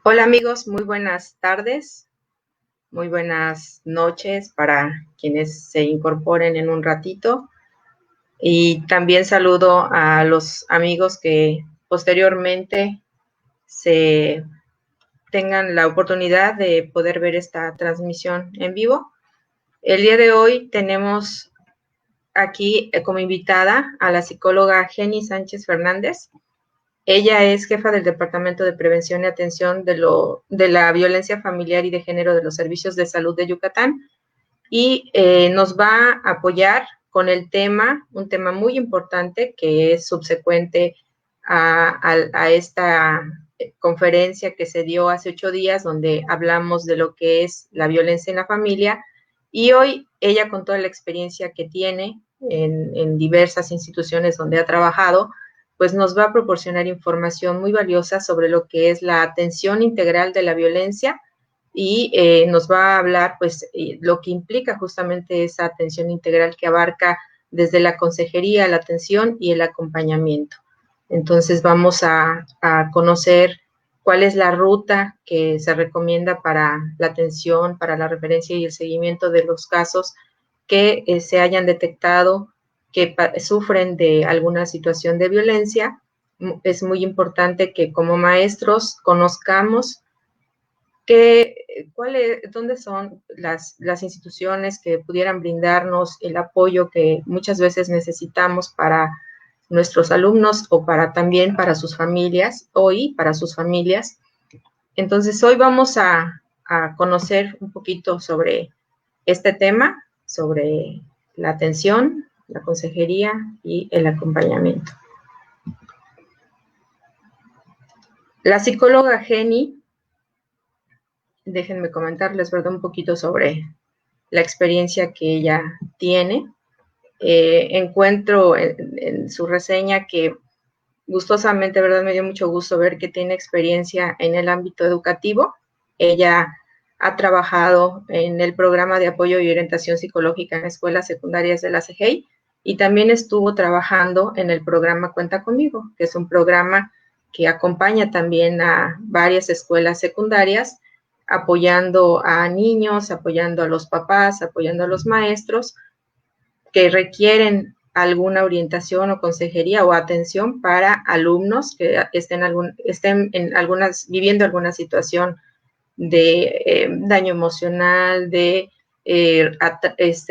Hola amigos, muy buenas tardes, muy buenas noches para quienes se incorporen en un ratito. Y también saludo a los amigos que posteriormente se tengan la oportunidad de poder ver esta transmisión en vivo. El día de hoy tenemos aquí como invitada a la psicóloga Jenny Sánchez Fernández. Ella es jefa del Departamento de Prevención y Atención de la Violencia Familiar y de Género de los Servicios de Salud de Yucatán y nos va a apoyar con el tema, un tema muy importante que es subsecuente a esta conferencia que se dio hace 8 días donde hablamos de lo que es la violencia en la familia y hoy ella con toda la experiencia que tiene en diversas instituciones donde ha trabajado, pues nos va a proporcionar información muy valiosa sobre lo que es la atención integral de la violencia y nos va a hablar pues lo que implica justamente esa atención integral que abarca desde la consejería, la atención y el acompañamiento. Entonces vamos a conocer cuál es la ruta que se recomienda para la atención, para la referencia y el seguimiento de los casos que se hayan detectado que sufren de alguna situación de violencia. Es muy importante que como maestros conozcamos dónde son las instituciones que pudieran brindarnos el apoyo que muchas veces necesitamos para nuestros alumnos o también para sus familias, para sus familias. Entonces, hoy vamos a conocer un poquito sobre este tema, sobre la atención, la consejería y el acompañamiento. La psicóloga Jenny, déjenme comentarles, ¿verdad?, un poquito sobre la experiencia que ella tiene. Encuentro en su reseña que gustosamente, ¿verdad?, me dio mucho gusto ver que tiene experiencia en el ámbito educativo. Ella ha trabajado en el programa de apoyo y orientación psicológica en escuelas secundarias de la CEGEI y también estuvo trabajando en el programa Cuenta Conmigo, que es un programa que acompaña también a varias escuelas secundarias, apoyando a niños, apoyando a los papás, apoyando a los maestros que requieren alguna orientación o consejería o atención para alumnos que estén viviendo alguna situación de daño emocional, de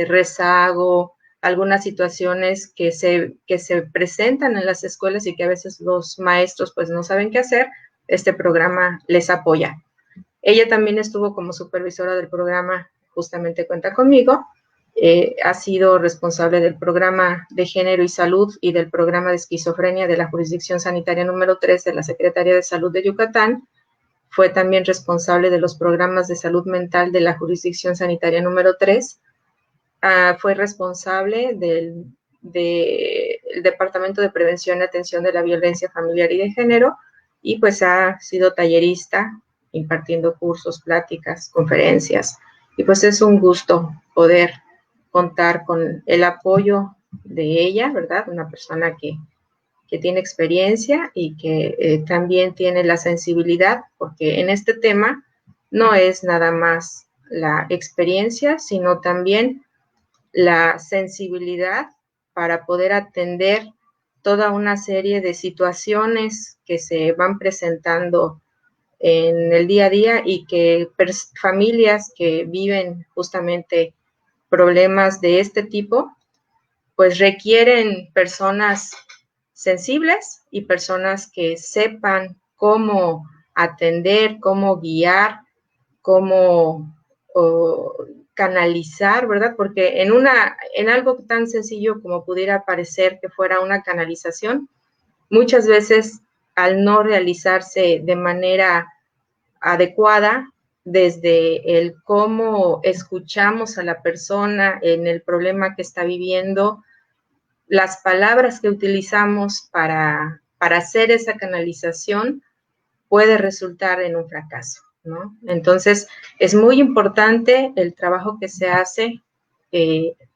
rezago, algunas situaciones que se presentan en las escuelas y que a veces los maestros pues no saben qué hacer. Este programa les apoya. Ella también estuvo como supervisora del programa Justamente Cuenta Conmigo. Ha sido responsable del programa de Género y Salud y del programa de Esquizofrenia de la Jurisdicción Sanitaria número 3 de la Secretaría de Salud de Yucatán. Fue también responsable de los programas de salud mental de la Jurisdicción Sanitaria número 3. Fue responsable del Departamento de Prevención y Atención de la Violencia Familiar y de Género y pues ha sido tallerista impartiendo cursos, pláticas, conferencias. Y pues es un gusto poder contar con el apoyo de ella, ¿verdad? Una persona que tiene experiencia y que también tiene la sensibilidad, porque en este tema no es nada más la experiencia, sino también la sensibilidad para poder atender toda una serie de situaciones que se van presentando en el día a día y que familias que viven justamente problemas de este tipo, pues requieren personas sensibles y personas que sepan cómo atender, cómo guiar, cómo canalizar, ¿verdad? Porque en algo tan sencillo como pudiera parecer que fuera una canalización, muchas veces al no realizarse de manera adecuada, desde el cómo escuchamos a la persona en el problema que está viviendo, las palabras que utilizamos para hacer esa canalización puede resultar en un fracaso, ¿no? Entonces, es muy importante el trabajo que se hace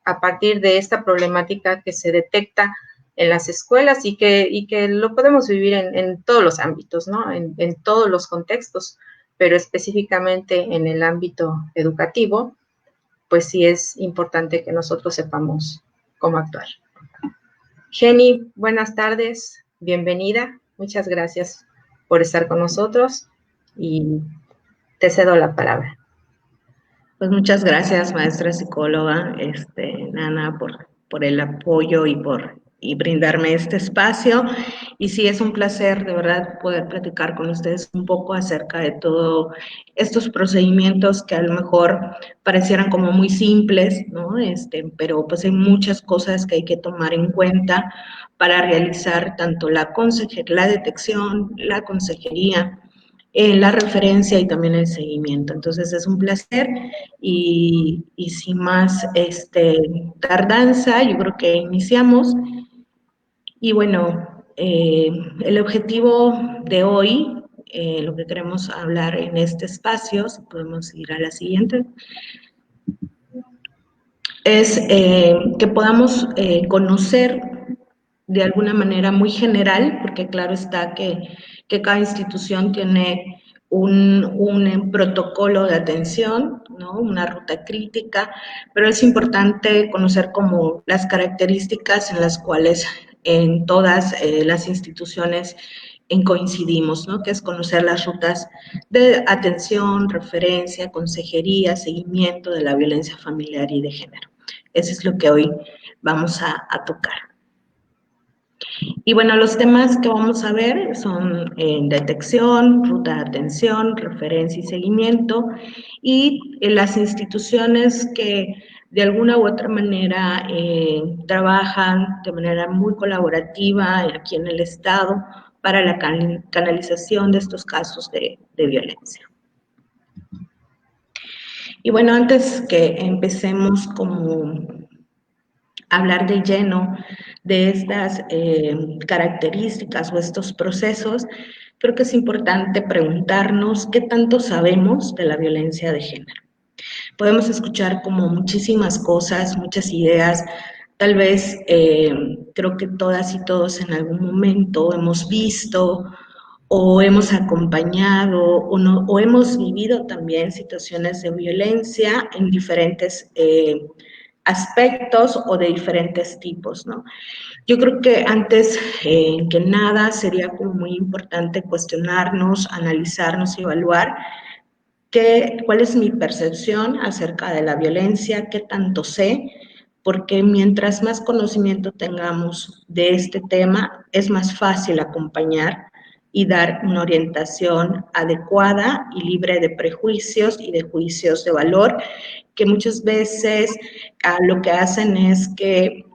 a partir de esta problemática que se detecta en las escuelas y que lo podemos vivir en todos los ámbitos, ¿no? En todos los contextos. pero específicamente en el ámbito educativo, pues sí es importante que nosotros sepamos cómo actuar. Jenny, buenas tardes, bienvenida, muchas gracias por estar con nosotros y te cedo la palabra. Pues muchas gracias, maestra psicóloga, Nana, por el apoyo y brindarme este espacio. Y sí, es un placer, de verdad, poder platicar con ustedes un poco acerca de todos estos procedimientos que a lo mejor parecieran como muy simples, ¿no? Pero pues hay muchas cosas que hay que tomar en cuenta para realizar tanto la detección, la consejería, la referencia y también el seguimiento. Entonces es un placer y sin más tardanza, yo creo que iniciamos. Y bueno, el objetivo de hoy, lo que queremos hablar en este espacio, si podemos ir a la siguiente, es que podamos conocer de alguna manera muy general, porque claro está que cada institución tiene un protocolo de atención, ¿no? Una ruta crítica, pero es importante conocer como las características en las cuales en todas las instituciones coincidimos, ¿no? Que es conocer las rutas de atención, referencia, consejería, seguimiento de la violencia familiar y de género. Eso es lo que hoy vamos a tocar. Y bueno, los temas que vamos a ver son detección, ruta de atención, referencia y seguimiento, y las instituciones que de alguna u otra manera trabajan de manera muy colaborativa aquí en el Estado para la canalización de estos casos de violencia. Y bueno, antes que empecemos como hablar de lleno de estas características o estos procesos, creo que es importante preguntarnos qué tanto sabemos de la violencia de género. Podemos escuchar como muchísimas cosas, muchas ideas, tal vez creo que todas y todos en algún momento hemos visto o hemos acompañado o hemos vivido también situaciones de violencia en diferentes aspectos o de diferentes tipos, ¿no? Yo creo que antes que nada sería como muy importante cuestionarnos, analizarnos y evaluar cuál es mi percepción acerca de la violencia, qué tanto sé, porque mientras más conocimiento tengamos de este tema, es más fácil acompañar y dar una orientación adecuada y libre de prejuicios y de juicios de valor, que muchas veces lo que hacen es que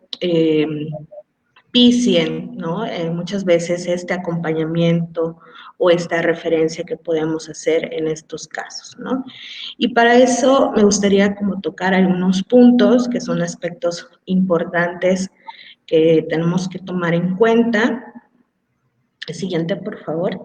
vicien, ¿no? Muchas veces este acompañamiento o esta referencia que podemos hacer en estos casos, ¿no? Y para eso me gustaría como tocar algunos puntos que son aspectos importantes que tenemos que tomar en cuenta. El siguiente, por favor.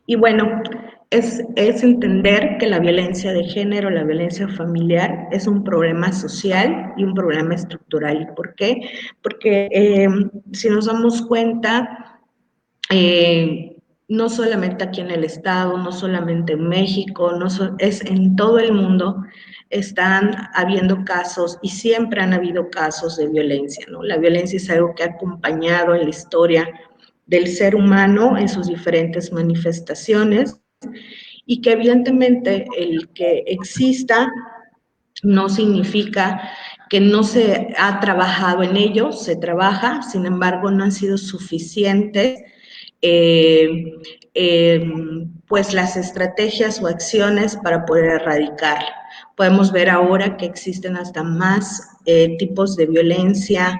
Y bueno, es entender que la violencia de género, la violencia familiar, es un problema social y un problema estructural. ¿Y por qué? Porque si nos damos cuenta, no solamente aquí en el Estado, no solamente en México, es en todo el mundo, están habiendo casos y siempre han habido casos de violencia, ¿no? La violencia es algo que ha acompañado en la historia del ser humano en sus diferentes manifestaciones y que evidentemente el que exista no significa que no se ha trabajado en ello, se trabaja, sin embargo no han sido suficientes pues las estrategias o acciones para poder erradicarla. Podemos ver ahora que existen hasta más tipos de violencia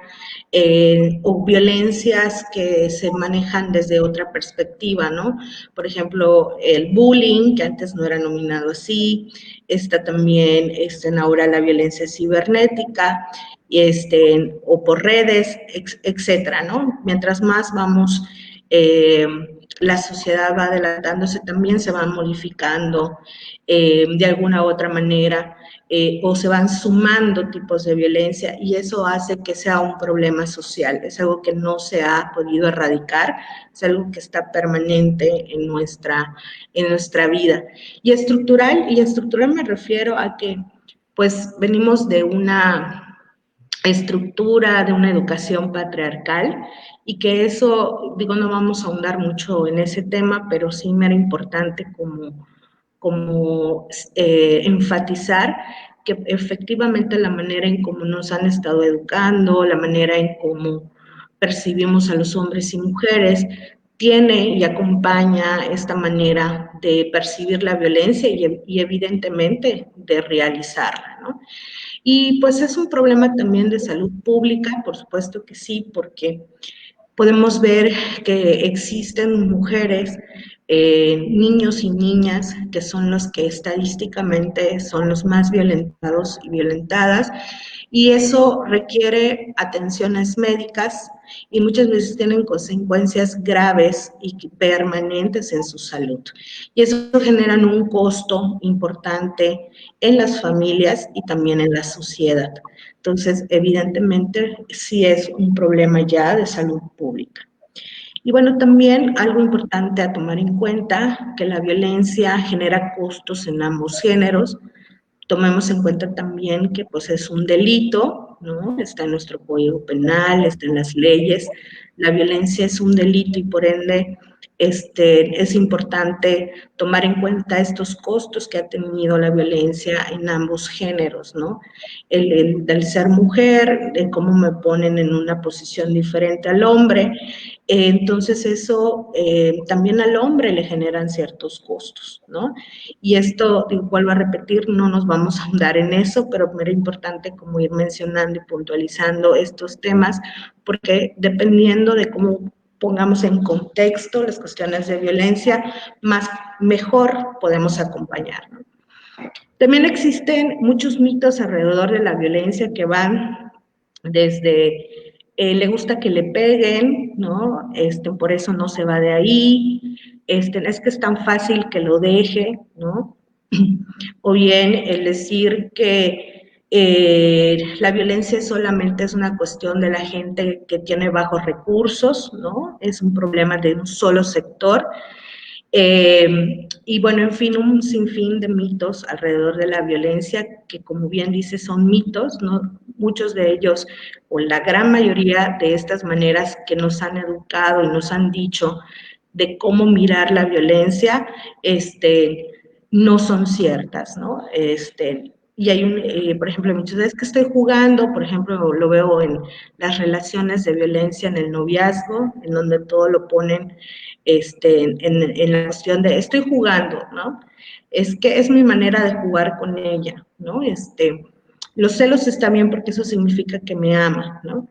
o violencias que se manejan desde otra perspectiva, ¿no? Por ejemplo, el bullying, que antes no era nominado así, está también ahora la violencia cibernética, o por redes, etcétera, ¿no? Mientras más vamos la sociedad va adelantándose, también se van modificando de alguna u otra manera, o se van sumando tipos de violencia, y eso hace que sea un problema social. Es algo que no se ha podido erradicar, es algo que está permanente en nuestra vida. Y estructural me refiero a que pues venimos de una estructura, de una educación patriarcal, y que eso, digo, no vamos a ahondar mucho en ese tema, pero sí me era importante como enfatizar que efectivamente la manera en cómo nos han estado educando, la manera en cómo percibimos a los hombres y mujeres, tiene y acompaña esta manera de percibir la violencia y evidentemente de realizarla, ¿no? Y pues es un problema también de salud pública, por supuesto que sí, porque podemos ver que existen mujeres, niños y niñas que son los que estadísticamente son los más violentados y violentadas, y eso requiere atenciones médicas y muchas veces tienen consecuencias graves y permanentes en su salud. Y eso genera un costo importante en las familias y también en la sociedad. Entonces, evidentemente, sí es un problema ya de salud pública. Y bueno, también algo importante a tomar en cuenta, que la violencia genera costos en ambos géneros. Tomemos en cuenta también que pues es un delito, ¿no? Está en nuestro Código Penal, está en las leyes. La violencia es un delito y por ende es importante tomar en cuenta estos costos que ha tenido la violencia en ambos géneros, ¿no? Del ser mujer, de cómo me ponen en una posición diferente al hombre. Entonces eso también al hombre le generan ciertos costos, ¿no? Y esto, vuelvo a repetir, no nos vamos a andar en eso, pero era importante como ir mencionando y puntualizando estos temas, porque dependiendo de cómo pongamos en contexto las cuestiones de violencia, mejor podemos acompañar, ¿no? También existen muchos mitos alrededor de la violencia que van desde le gusta que le peguen, ¿no? Por eso no se va de ahí, es que es tan fácil que lo deje, ¿no? O bien el decir que la violencia solamente es una cuestión de la gente que tiene bajos recursos, ¿no? Es un problema de un solo sector. Y bueno, en fin, un sinfín de mitos alrededor de la violencia que, como bien dice, son mitos, ¿no? Muchos de ellos, o la gran mayoría de estas maneras que nos han educado y nos han dicho de cómo mirar la violencia, no son ciertas, ¿no? Y hay por ejemplo, muchas veces que estoy jugando, por ejemplo, lo veo en las relaciones de violencia en el noviazgo, en donde todo lo ponen en la cuestión de estoy jugando, ¿no? Es que es mi manera de jugar con ella, ¿no? Los celos está bien porque eso significa que me ama, ¿no?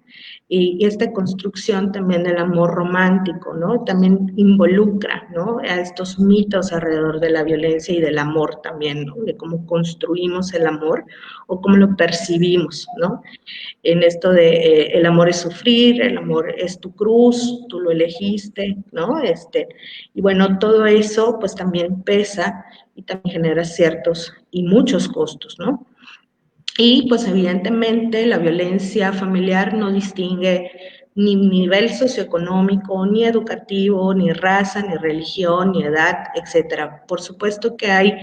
Y esta construcción también del amor romántico, ¿no? También involucra, ¿no? A estos mitos alrededor de la violencia y del amor también, ¿no? De cómo construimos el amor o cómo lo percibimos, ¿no? En esto de el amor es sufrir, el amor es tu cruz, tú lo elegiste, ¿no? Y bueno, todo eso pues también pesa y también genera ciertos y muchos costos, ¿no? Y pues evidentemente la violencia familiar no distingue ni nivel socioeconómico, ni educativo, ni raza, ni religión, ni edad, etcétera. Por supuesto que hay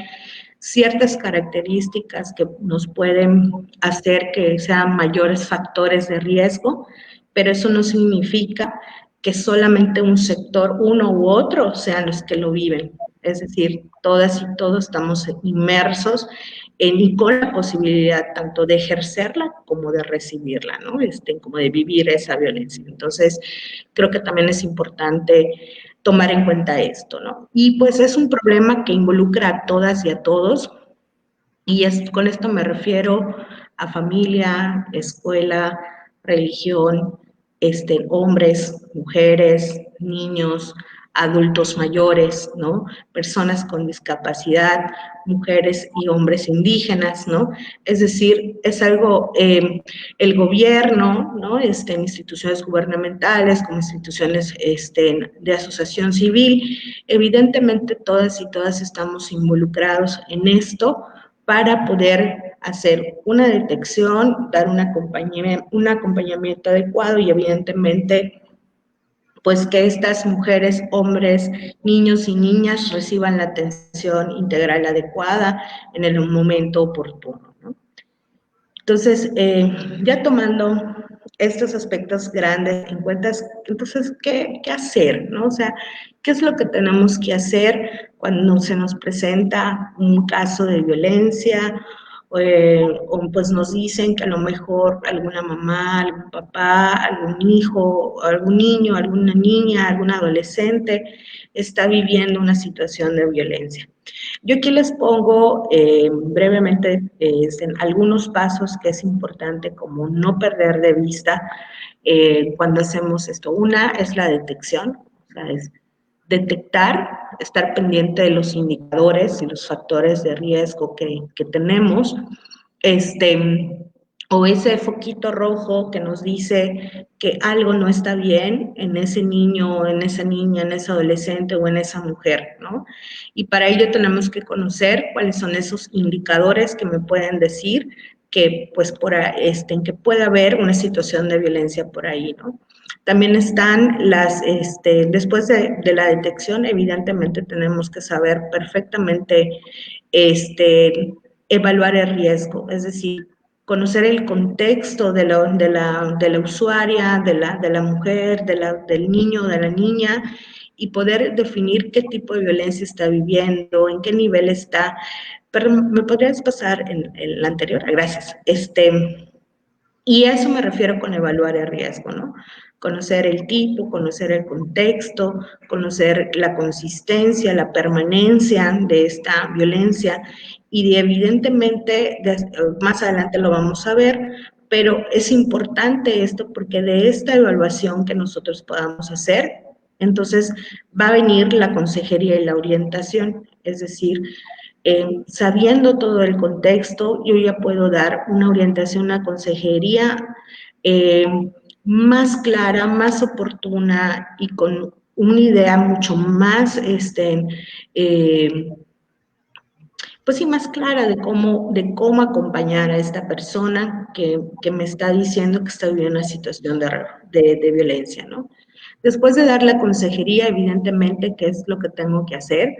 ciertas características que nos pueden hacer que sean mayores factores de riesgo, pero eso no significa que solamente un sector, uno u otro, sean los que lo viven. Es decir, todas y todos estamos inmersos y con la posibilidad tanto de ejercerla como de recibirla, ¿no? Como de vivir esa violencia. Entonces, creo que también es importante tomar en cuenta esto, ¿no? Y pues es un problema que involucra a todas y a todos, y con esto me refiero a familia, escuela, religión, hombres, mujeres, niños, adultos mayores, ¿no? Personas con discapacidad, mujeres y hombres indígenas, ¿no? Es decir, es algo, el gobierno, ¿no? Instituciones gubernamentales, como instituciones de asociación civil, evidentemente todas estamos involucrados en esto para poder hacer una detección, dar un acompañamiento adecuado y evidentemente pues que estas mujeres, hombres, niños y niñas reciban la atención integral adecuada en el momento oportuno, ¿no? Entonces, ya tomando estos aspectos grandes en cuenta, entonces, ¿qué hacer, no? O sea, ¿qué es lo que tenemos que hacer cuando se nos presenta un caso de violencia? O pues nos dicen que a lo mejor alguna mamá, algún papá, algún hijo, algún niño, alguna niña, algún adolescente está viviendo una situación de violencia. Yo aquí les pongo brevemente algunos pasos que es importante como no perder de vista cuando hacemos esto. Una es la detección, o sea, es detectar, estar pendiente de los indicadores y los factores de riesgo que tenemos, o ese foquito rojo que nos dice que algo no está bien en ese niño, en esa niña, en ese adolescente o en esa mujer, ¿no? Y para ello tenemos que conocer cuáles son esos indicadores que me pueden decir que, pues, en que puede haber una situación de violencia por ahí, ¿no? También están después de la detección, evidentemente tenemos que saber perfectamente, evaluar el riesgo, es decir, conocer el contexto de la usuaria, de la mujer, del niño, de la niña, y poder definir qué tipo de violencia está viviendo, en qué nivel está. Pero me podrías pasar en la anterior, gracias. Y a eso me refiero con evaluar el riesgo, ¿no? Conocer el tipo, conocer el contexto, conocer la consistencia, la permanencia de esta violencia y evidentemente, más adelante lo vamos a ver, pero es importante esto porque de esta evaluación que nosotros podamos hacer, entonces va a venir la consejería y la orientación, es decir, sabiendo todo el contexto, yo ya puedo dar una orientación, una consejería eh, más clara, más oportuna y con una idea mucho más, pues sí, más clara de cómo acompañar a esta persona que me está diciendo que está viviendo una situación de violencia, ¿no? Después de dar la consejería, evidentemente, ¿qué es lo que tengo que hacer?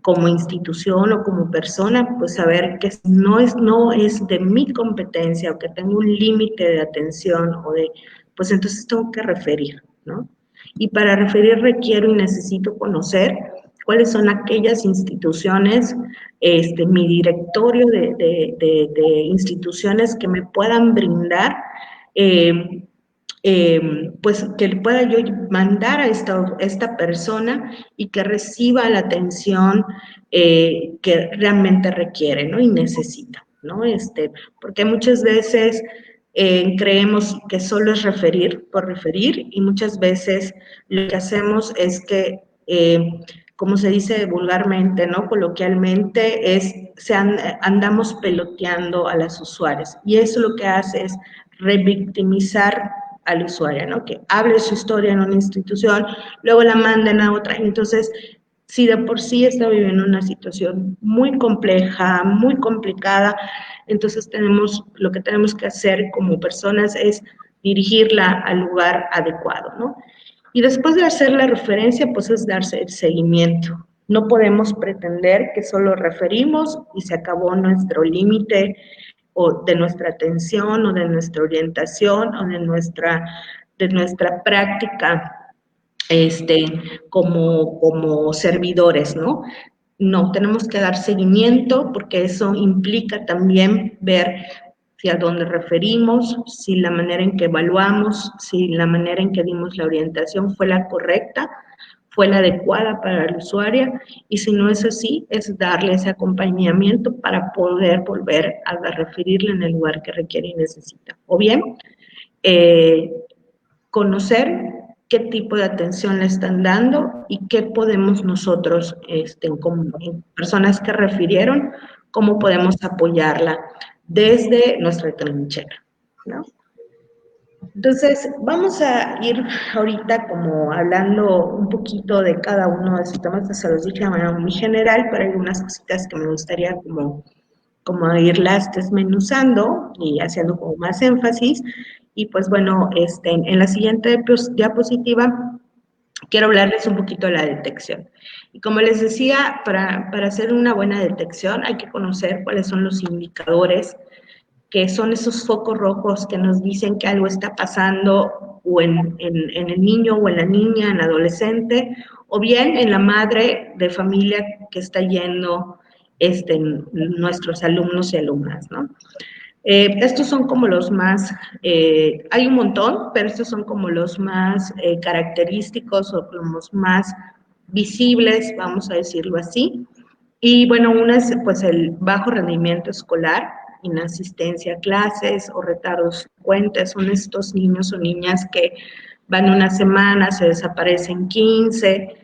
Como institución o como persona, pues saber que no es de mi competencia o que tengo un límite de atención pues entonces tengo que referir, ¿no? Y para referir requiero y necesito conocer cuáles son aquellas instituciones, mi directorio de instituciones que me puedan brindar eh, pues que le pueda yo mandar a esta persona y que reciba la atención que realmente requiere, ¿no? Y necesita, ¿no? Porque muchas veces creemos que solo es referir por referir y muchas veces lo que hacemos es que, como se dice vulgarmente, ¿no? Coloquialmente, andamos peloteando a las usuarias y eso lo que hace es revictimizar al usuario, ¿no? Que hable su historia en una institución, luego la manden a otra. Entonces, si de por sí está viviendo una situación muy compleja, muy complicada, entonces lo que tenemos que hacer como personas es dirigirla al lugar adecuado, ¿no? Y después de hacer la referencia, pues es darse el seguimiento. No podemos pretender que solo referimos y se acabó nuestro límite o de nuestra atención o de nuestra orientación o de nuestra práctica como servidores, ¿no? No, tenemos que dar seguimiento porque eso implica también ver si a dónde referimos, si la manera en que evaluamos, si la manera en que dimos la orientación fue la correcta, fue la adecuada para la usuaria, y si no es así, es darle ese acompañamiento para poder volver a referirle en el lugar que requiere y necesita. O bien, eh, conocer qué tipo de atención le están dando y qué podemos nosotros, como personas que refirieron, cómo podemos apoyarla desde nuestra trinchera, ¿no? Entonces, vamos a ir ahorita como hablando un poquito de cada uno de estos temas, que se los dije de manera muy general, pero hay unas cositas que me gustaría como irlas desmenuzando y haciendo como más énfasis. Y pues bueno, en la siguiente diapositiva quiero hablarles un poquito de la detección. Y como les decía, para hacer una buena detección hay que conocer cuáles son los indicadores, que son esos focos rojos que nos dicen que algo está pasando o en el niño o en la niña, en el adolescente, o bien en la madre de familia que está yendo nuestros alumnos y alumnas, ¿no? Estos son como los más, hay un montón, pero estos son como los más característicos o los más visibles, vamos a decirlo así. Y bueno, uno es pues el bajo rendimiento escolar, inasistencia a clases o retardos frecuentes. Son estos niños o niñas que van una semana, se desaparecen 15,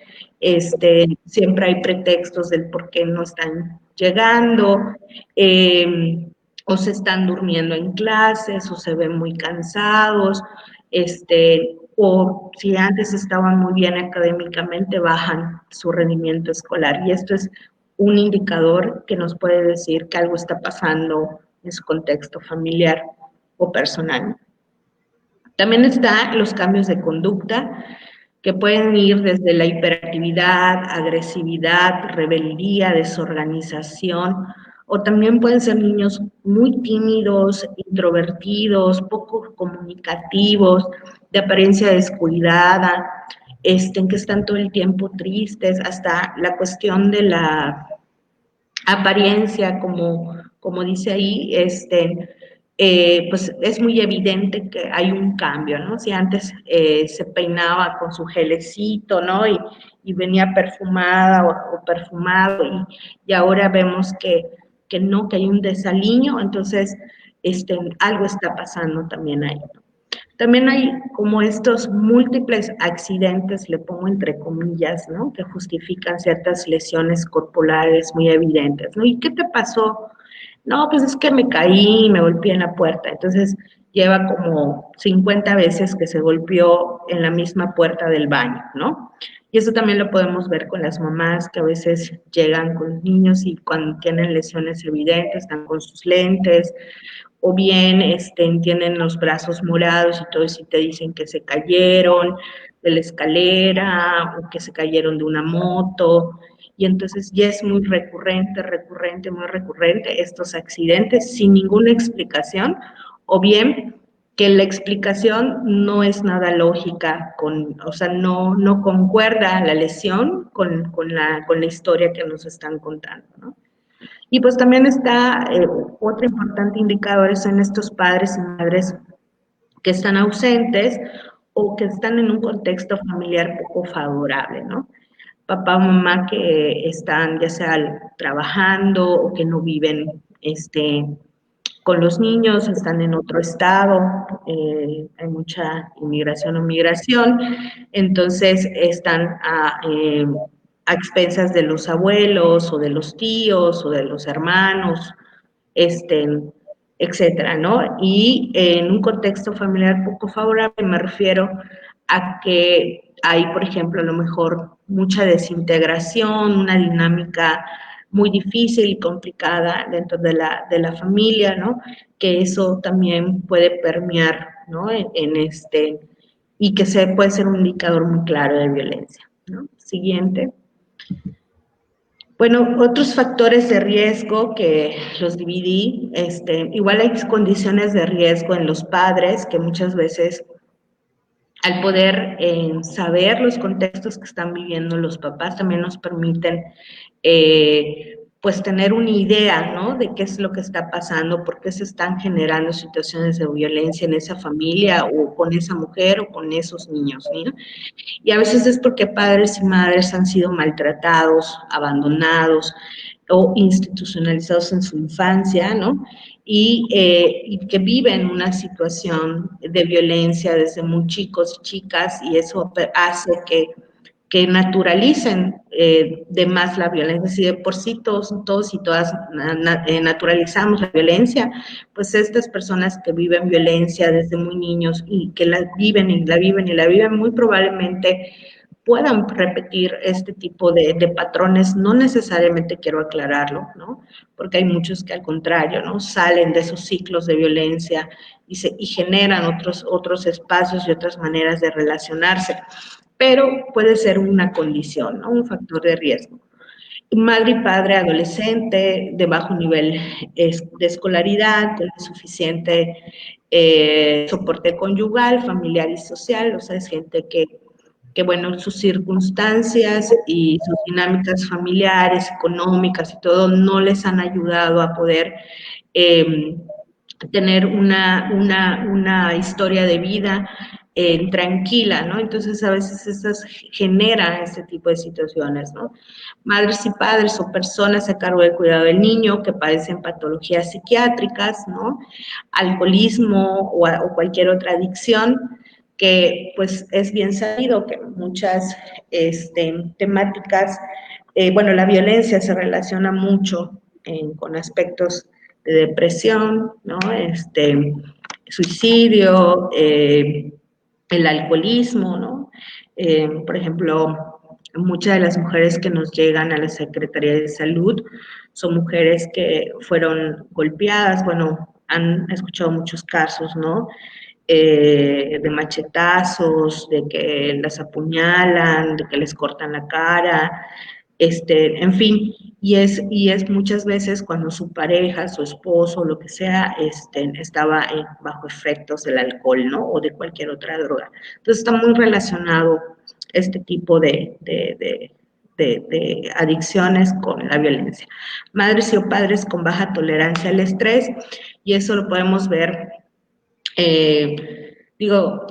siempre hay pretextos del por qué no están llegando, o se están durmiendo en clases, o se ven muy cansados, o si antes estaban muy bien académicamente, bajan su rendimiento escolar. Y esto es un indicador que nos puede decir que algo está pasando en su contexto familiar o personal. También están los cambios de conducta, que pueden ir desde la hiperactividad, agresividad, rebeldía, desorganización, o también pueden ser niños muy tímidos, introvertidos, poco comunicativos, de apariencia descuidada, que están todo el tiempo tristes, hasta la cuestión de la apariencia, como dice ahí, pues es muy evidente que hay un cambio, ¿no? Si antes se peinaba con su gelecito, ¿no? Y venía perfumada o perfumado, y ahora vemos que no, que hay un desaliño, entonces algo está pasando también ahí, ¿no? También hay como estos múltiples accidentes, le pongo entre comillas, ¿no? Que justifican ciertas lesiones corporales muy evidentes, ¿no? ¿Y qué te pasó? No, pues es que me caí y me golpeé en la puerta. Entonces lleva como 50 veces que se golpeó en la misma puerta del baño, ¿no? Y eso también lo podemos ver con las mamás que a veces llegan con los niños y cuando tienen lesiones evidentes están con sus lentes, o bien tienen los brazos morados y todo eso y te dicen que se cayeron de la escalera o que se cayeron de una moto. Y entonces ya es muy recurrente, muy recurrente estos accidentes sin ninguna explicación, o bien que la explicación no es nada lógica, o sea, no concuerda la lesión con la historia que nos están contando, ¿no? Y pues también está otro importante indicador, son estos padres y madres que están ausentes o que están en un contexto familiar poco favorable, ¿no? Papá o mamá que están ya sea trabajando o que no viven con los niños, están en otro estado, hay mucha inmigración o migración, entonces están a expensas de los abuelos o de los tíos o de los hermanos, este, etcétera, ¿no? Y en un contexto familiar poco favorable me refiero a que hay, por ejemplo, a lo mejor mucha desintegración, una dinámica muy difícil y complicada dentro de la familia, ¿no? Que eso también puede permear, ¿no? Y que puede ser un indicador muy claro de violencia, ¿no? Siguiente. Bueno, otros factores de riesgo que los dividí, igual hay condiciones de riesgo en los padres que muchas veces al poder saber los contextos que están viviendo los papás también nos permiten pues tener una idea, ¿no? De qué es lo que está pasando, por qué se están generando situaciones de violencia en esa familia o con esa mujer o con esos niños, ¿no? Y a veces es porque padres y madres han sido maltratados, abandonados, o institucionalizados en su infancia, ¿no? Y que viven una situación de violencia desde muy chicos y chicas, y eso hace que naturalicen de más la violencia. Si de por sí todos y todas naturalizamos la violencia, pues estas personas que viven violencia desde muy niños y que la viven y la viven y la viven, muy probablemente puedan repetir este tipo de patrones. No necesariamente quiero aclararlo, ¿no? Porque hay muchos que al contrario, ¿no? Salen de esos ciclos de violencia y generan otros espacios y otras maneras de relacionarse, pero puede ser una condición, ¿no? Un factor de riesgo. Madre y padre adolescente de bajo nivel de escolaridad, con insuficiente soporte conyugal, familiar y social, o sea, es gente que, bueno, sus circunstancias y sus dinámicas familiares, económicas y todo, no les han ayudado a poder eh, tener una historia de vida tranquila, ¿no? Entonces a veces estas generan este tipo de situaciones, ¿no? Madres y padres o personas a cargo del cuidado del niño que padecen patologías psiquiátricas, ¿no? Alcoholismo o cualquier otra adicción, que pues es bien sabido que muchas temáticas, bueno, la violencia se relaciona mucho con aspectos de depresión, ¿no? Suicidio, el alcoholismo, ¿no? Por ejemplo, muchas de las mujeres que nos llegan a la Secretaría de Salud son mujeres que fueron golpeadas, bueno, han escuchado muchos casos, ¿no? De machetazos, de que las apuñalan, de que les cortan la cara, en fin, y es muchas veces cuando su pareja, su esposo, lo que sea, estaba bajo efectos del alcohol, ¿no? O de cualquier otra droga. Entonces está muy relacionado este tipo de adicciones con la violencia. Madres y padres con baja tolerancia al estrés, y eso lo podemos ver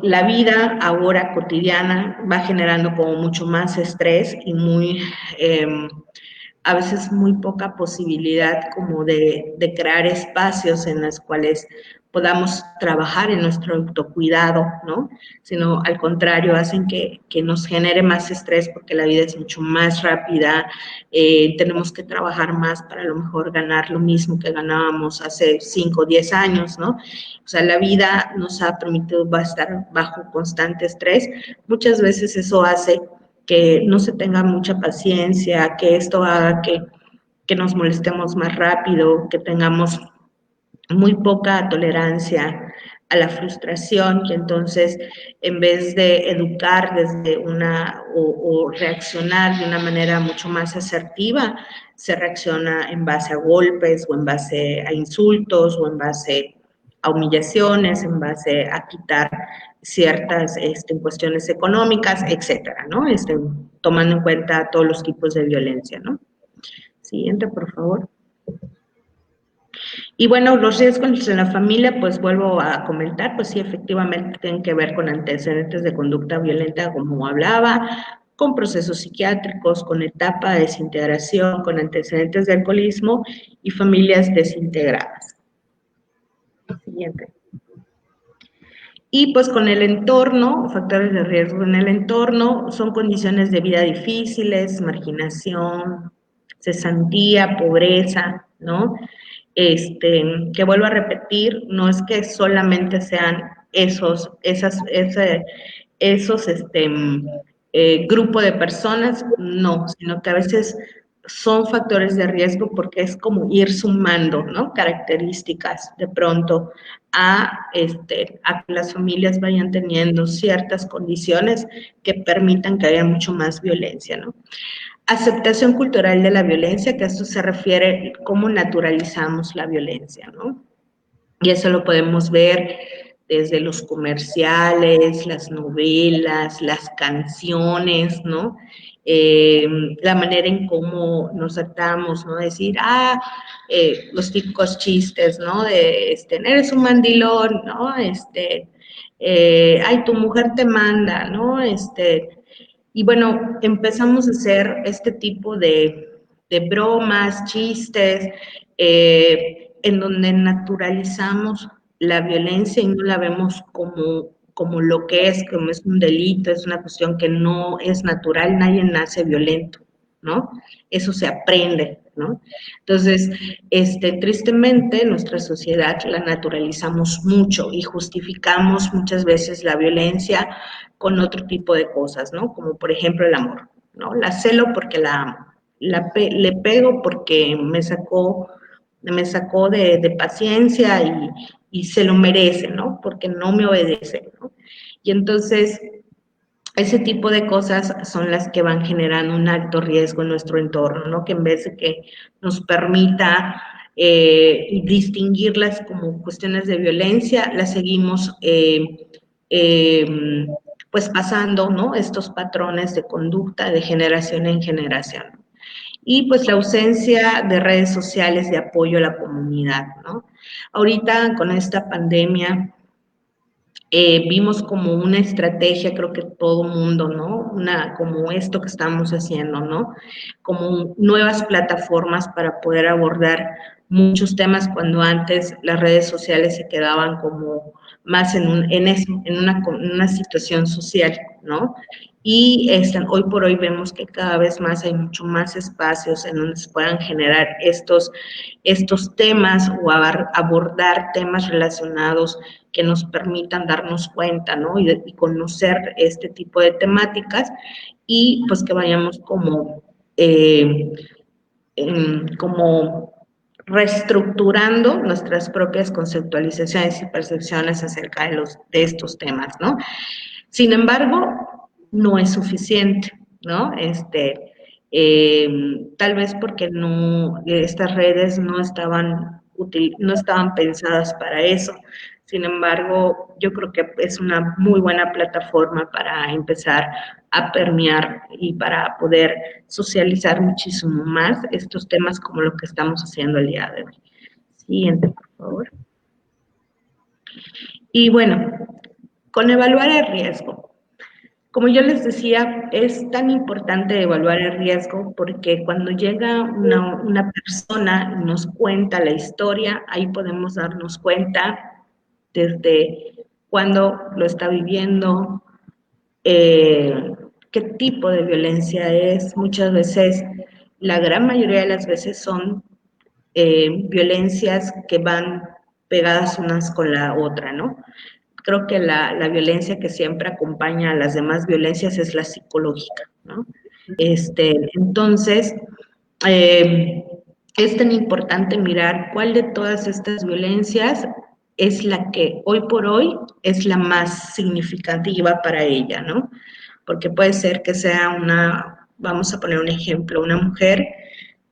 la vida ahora cotidiana va generando como mucho más estrés y eh, a veces muy poca posibilidad como de crear espacios en los cuales podamos trabajar en nuestro autocuidado, ¿no? Sino al contrario, hacen que nos genere más estrés porque la vida es mucho más rápida, tenemos que trabajar más para a lo mejor ganar lo mismo que ganábamos hace 5 o 10 años, ¿no? O sea, la vida nos ha permitido estar bajo constante estrés. Muchas veces eso hace que no se tenga mucha paciencia, que esto haga que nos molestemos más rápido, que tengamos muy poca tolerancia a la frustración, y entonces en vez de educar desde o reaccionar de una manera mucho más asertiva, se reacciona en base a golpes o en base a insultos o en base a humillaciones, en base a quitar ciertas cuestiones económicas, etcétera, ¿no? Tomando en cuenta todos los tipos de violencia, ¿no? Siguiente, por favor. Y bueno, los riesgos en la familia, pues vuelvo a comentar, pues sí, efectivamente tienen que ver con antecedentes de conducta violenta, como hablaba, con procesos psiquiátricos, con etapa de desintegración, con antecedentes de alcoholismo y familias desintegradas. Siguiente. Y pues con el entorno, factores de riesgo en el entorno, son condiciones de vida difíciles, marginación, cesantía, pobreza, ¿no? Que vuelvo a repetir, no es que solamente sean esos grupo de personas, no, sino que a veces son factores de riesgo porque es como ir sumando, ¿no? Características de pronto a que las familias vayan teniendo ciertas condiciones que permitan que haya mucho más violencia, ¿no? Aceptación cultural de la violencia, que a esto se refiere cómo naturalizamos la violencia, ¿no? Y eso lo podemos ver desde los comerciales, las novelas, las canciones, ¿no? La manera en cómo nos tratamos, ¿no? Decir, los típicos chistes, ¿no? De, eres un mandilón, ¿no? Ay, tu mujer te manda, ¿no? Y bueno, empezamos a hacer este tipo bromas, chistes, en donde naturalizamos la violencia y no la vemos como lo que es, como es un delito, es una cuestión que no es natural, nadie nace violento, ¿no? Eso se aprende, ¿no? Entonces, tristemente, nuestra sociedad la naturalizamos mucho y justificamos muchas veces la violencia con otro tipo de cosas, ¿no? Como por ejemplo el amor, ¿no? La celo porque la amo, le pego porque me sacó de paciencia y se lo merece, ¿no? Porque no me obedece, ¿no? Y entonces, ese tipo de cosas son las que van generando un alto riesgo en nuestro entorno, ¿no? Que en vez de que nos permita distinguirlas como cuestiones de violencia, las seguimos eh, pues pasando, ¿no? Estos patrones de conducta de generación en generación. Y pues la ausencia de redes sociales de apoyo a la comunidad, ¿no? Ahorita con esta pandemia vimos como una estrategia, creo que todo mundo, ¿no? Como esto que estamos haciendo, ¿no? Como nuevas plataformas para poder abordar muchos temas cuando antes las redes sociales se quedaban como más en una situación social, ¿no? Y hoy por hoy vemos que cada vez más hay mucho más espacios en donde se puedan generar estos temas o abordar temas relacionados que nos permitan darnos cuenta, ¿no? Y conocer este tipo de temáticas y pues que vayamos como reestructurando nuestras propias conceptualizaciones y percepciones acerca de estos temas, ¿no? Sin embargo, no es suficiente, ¿no? Tal vez porque estas redes no estaban pensadas para eso. Sin embargo, yo creo que es una muy buena plataforma para empezar a permear y para poder socializar muchísimo más estos temas como lo que estamos haciendo el día de hoy. Siguiente, por favor. Y bueno, con evaluar el riesgo. Como yo les decía, es tan importante evaluar el riesgo porque cuando llega una persona y nos cuenta la historia, ahí podemos darnos cuenta desde cuándo lo está viviendo, qué tipo de violencia es. Muchas veces, la gran mayoría de las veces son violencias que van pegadas unas con la otra, ¿no? Creo que la violencia que siempre acompaña a las demás violencias es la psicológica, ¿no? Entonces, es tan importante mirar cuál de todas estas violencias es la que hoy por hoy es la más significativa para ella, ¿no? Porque puede ser que sea vamos a poner un ejemplo, una mujer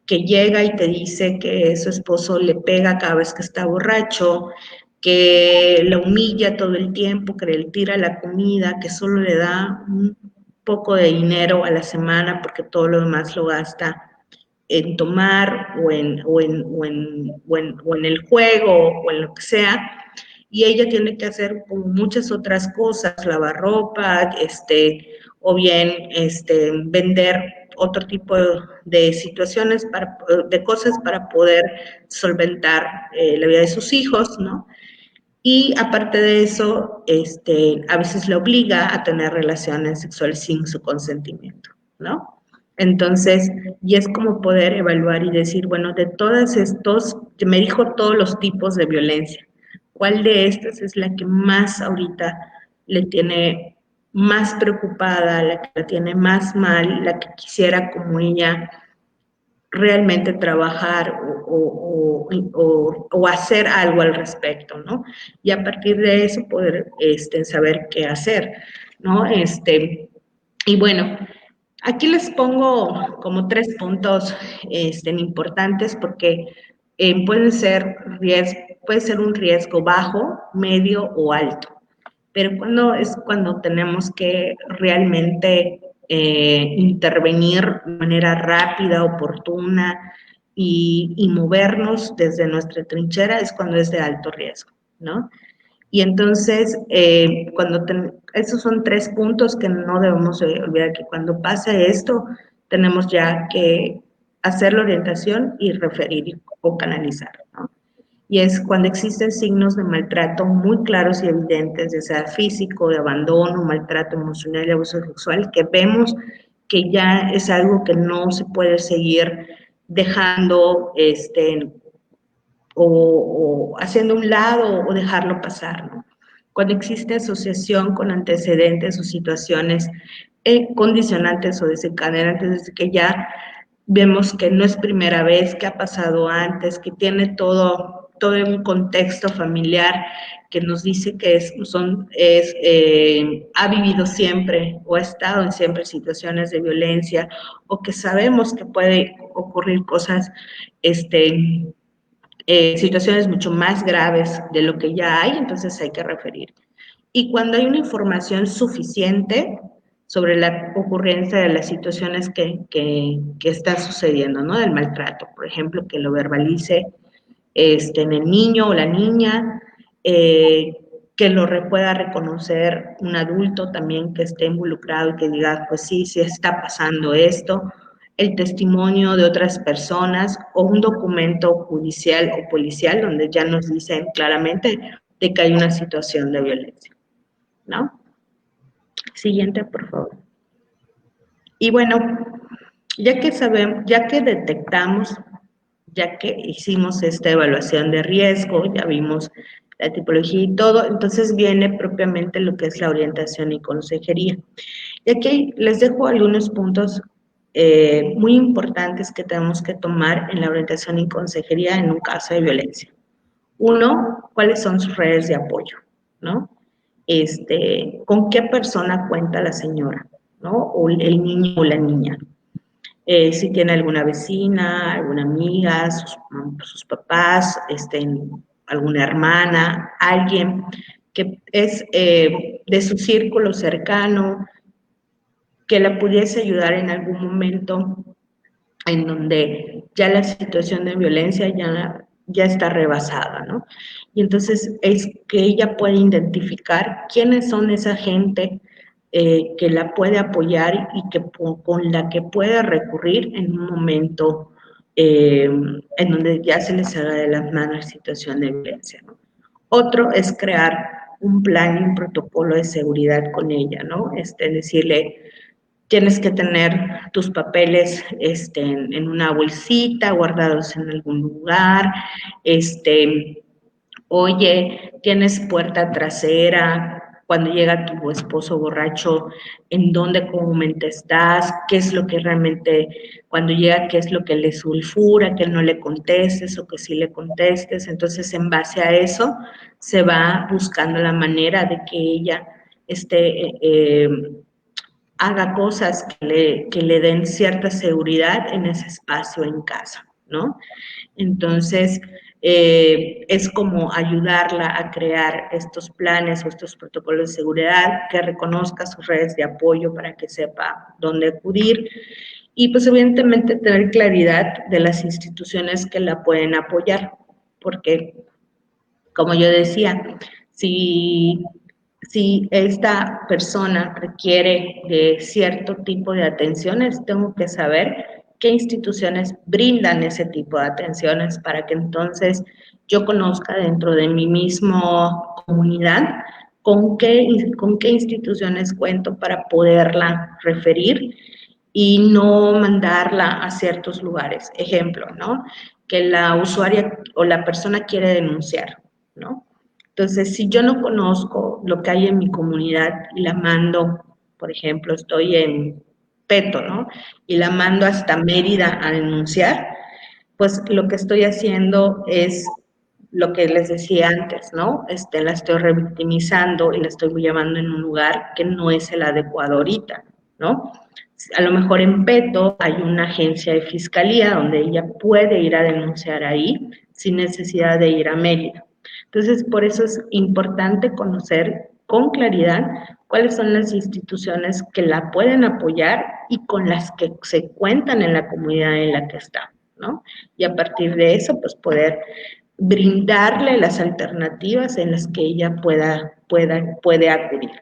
que llega y te dice que su esposo le pega cada vez que está borracho, que la humilla todo el tiempo, que le tira la comida, que solo le da un poco de dinero a la semana porque todo lo demás lo gasta en tomar o en el juego o en lo que sea, y ella tiene que hacer como muchas otras cosas, lavar ropa, o bien vender otro tipo de situaciones, de cosas para poder solventar la vida de sus hijos, ¿no? Y aparte de eso, a veces le obliga a tener relaciones sexuales sin su consentimiento, ¿no? Entonces, y es como poder evaluar y decir, bueno, de todas estos, me dijo todos los tipos de violencia, ¿cuál de estas es la que más ahorita le tiene más preocupada, la que la tiene más mal, la que quisiera como ella realmente trabajar o hacer algo al respecto, ¿no? Y a partir de eso poder saber qué hacer, ¿no? Y bueno, aquí les pongo como 3 puntos importantes porque puede ser un riesgo bajo, medio o alto, pero cuando tenemos que realmente intervenir de manera rápida, oportuna y movernos desde nuestra trinchera es cuando es de alto riesgo, ¿no? Y entonces, esos son 3 puntos que no debemos de olvidar, que cuando pasa esto, tenemos ya que hacer la orientación y referir o canalizar, ¿no? Y es cuando existen signos de maltrato muy claros y evidentes, ya sea físico, de abandono, maltrato emocional y abuso sexual, que vemos que ya es algo que no se puede seguir dejando o haciendo un lado o dejarlo pasar, ¿no? Cuando existe asociación con antecedentes o situaciones condicionantes o desencadenantes, desde que ya vemos que no es primera vez, que ha pasado antes, que tiene todo un contexto familiar que nos dice que ha vivido siempre o ha estado en siempre situaciones de violencia, o que sabemos que puede ocurrir cosas, situaciones mucho más graves de lo que ya hay, entonces hay que referir. Y cuando hay una información suficiente sobre la ocurrencia de las situaciones que están sucediendo, ¿no? Del maltrato, por ejemplo, que lo verbalice en el niño o la niña, que lo pueda reconocer un adulto también que esté involucrado y que diga, pues sí, sí está pasando esto, el testimonio de otras personas o un documento judicial o policial donde ya nos dicen claramente de que hay una situación de violencia, ¿no? Siguiente, por favor. Y bueno, ya que sabemos, ya que detectamos, ya que hicimos esta evaluación de riesgo, ya vimos la tipología y todo, entonces viene propiamente lo que es la orientación y consejería. Y aquí les dejo algunos puntos muy importantes que tenemos que tomar en la orientación y consejería en un caso de violencia. Uno, ¿cuáles son sus redes de apoyo? ¿No? ¿Con qué persona cuenta la señora? ¿No? O el niño o la niña. Si tiene alguna vecina, alguna amiga, sus papás, alguna hermana, alguien que es de su círculo cercano, que la pudiese ayudar en algún momento en donde ya la situación de violencia ya está rebasada, ¿no? Y entonces es que ella puede identificar quiénes son esa gente que la puede apoyar y con la que puede recurrir en un momento en donde ya se les haga de las manos la situación de violencia, ¿no? Otro es crear un plan y un protocolo de seguridad con ella, ¿no? Decirle, tienes que tener tus papeles en una bolsita, guardados en algún lugar, oye, tienes puerta trasera, cuando llega tu esposo borracho, en dónde comúnmente estás, qué es lo que realmente, cuando llega, qué es lo que le sulfura, que no le contestes o que sí le contestes. Entonces, en base a eso, se va buscando la manera de que ella haga cosas que le den cierta seguridad en ese espacio en casa, ¿no? Entonces, es como ayudarla a crear estos planes o estos protocolos de seguridad, que reconozca sus redes de apoyo para que sepa dónde acudir y pues evidentemente tener claridad de las instituciones que la pueden apoyar, porque como yo decía, si esta persona requiere de cierto tipo de atenciones, tengo que saber qué instituciones brindan ese tipo de atenciones para que entonces yo conozca dentro de mi misma comunidad con qué instituciones cuento para poderla referir y no mandarla a ciertos lugares. Ejemplo, ¿no? Que la usuaria o la persona quiere denunciar, ¿no? Entonces, si yo no conozco lo que hay en mi comunidad y la mando, por ejemplo, estoy en Peto, ¿no? Y la mando hasta Mérida a denunciar, pues lo que estoy haciendo es lo que les decía antes, ¿no? La estoy revictimizando y la estoy llevando en un lugar que no es el adecuado ahorita, ¿no? A lo mejor en Peto hay una agencia de fiscalía donde ella puede ir a denunciar ahí sin necesidad de ir a Mérida. Entonces, por eso es importante conocer con claridad cuáles son las instituciones que la pueden apoyar y con las que se cuentan en la comunidad en la que está, ¿no? Y a partir de eso, pues poder brindarle las alternativas en las que ella puede acudir.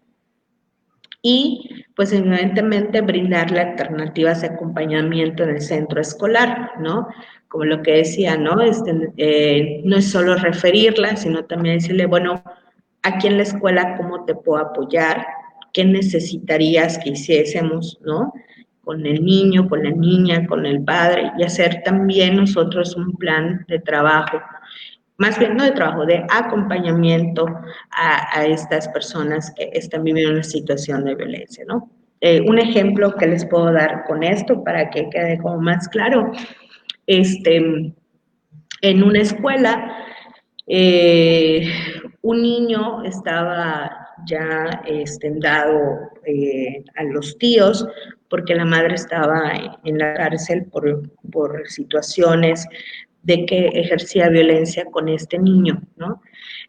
y pues evidentemente brindarle alternativas de acompañamiento en el centro escolar, ¿no? Como lo que decía, ¿no? No es solo referirla, sino también decirle, bueno, aquí en la escuela, ¿cómo te puedo apoyar? ¿Qué necesitarías que hiciésemos, ¿no? Con el niño, con la niña, con el padre, y hacer también nosotros un plan de trabajo, más bien no de trabajo, de acompañamiento a estas personas que están viviendo una situación de violencia, ¿no? Un ejemplo que les puedo dar con esto para que quede como más claro, en una escuela, un niño estaba ya dado a los tíos porque la madre estaba en la cárcel por situaciones de que ejercía violencia con este niño, ¿no?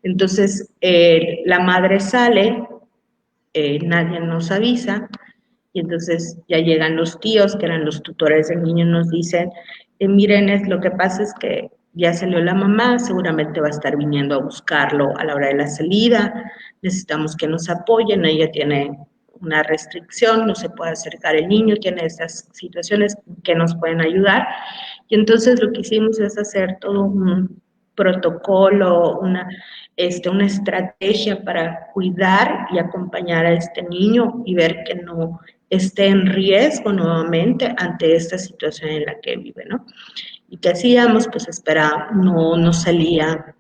Entonces, la madre sale, nadie nos avisa, y entonces ya llegan los tíos, que eran los tutores del niño, nos dicen, miren, lo que pasa es que ya salió la mamá, seguramente va a estar viniendo a buscarlo a la hora de la salida, necesitamos que nos apoyen, ella tiene una restricción, no se puede acercar el niño, tiene estas situaciones que nos pueden ayudar. Y entonces lo que hicimos es hacer todo un protocolo, una estrategia para cuidar y acompañar a este niño y ver que no esté en riesgo nuevamente ante esta situación en la que vive, ¿no? ¿Y qué hacíamos? Pues esperaba, no salía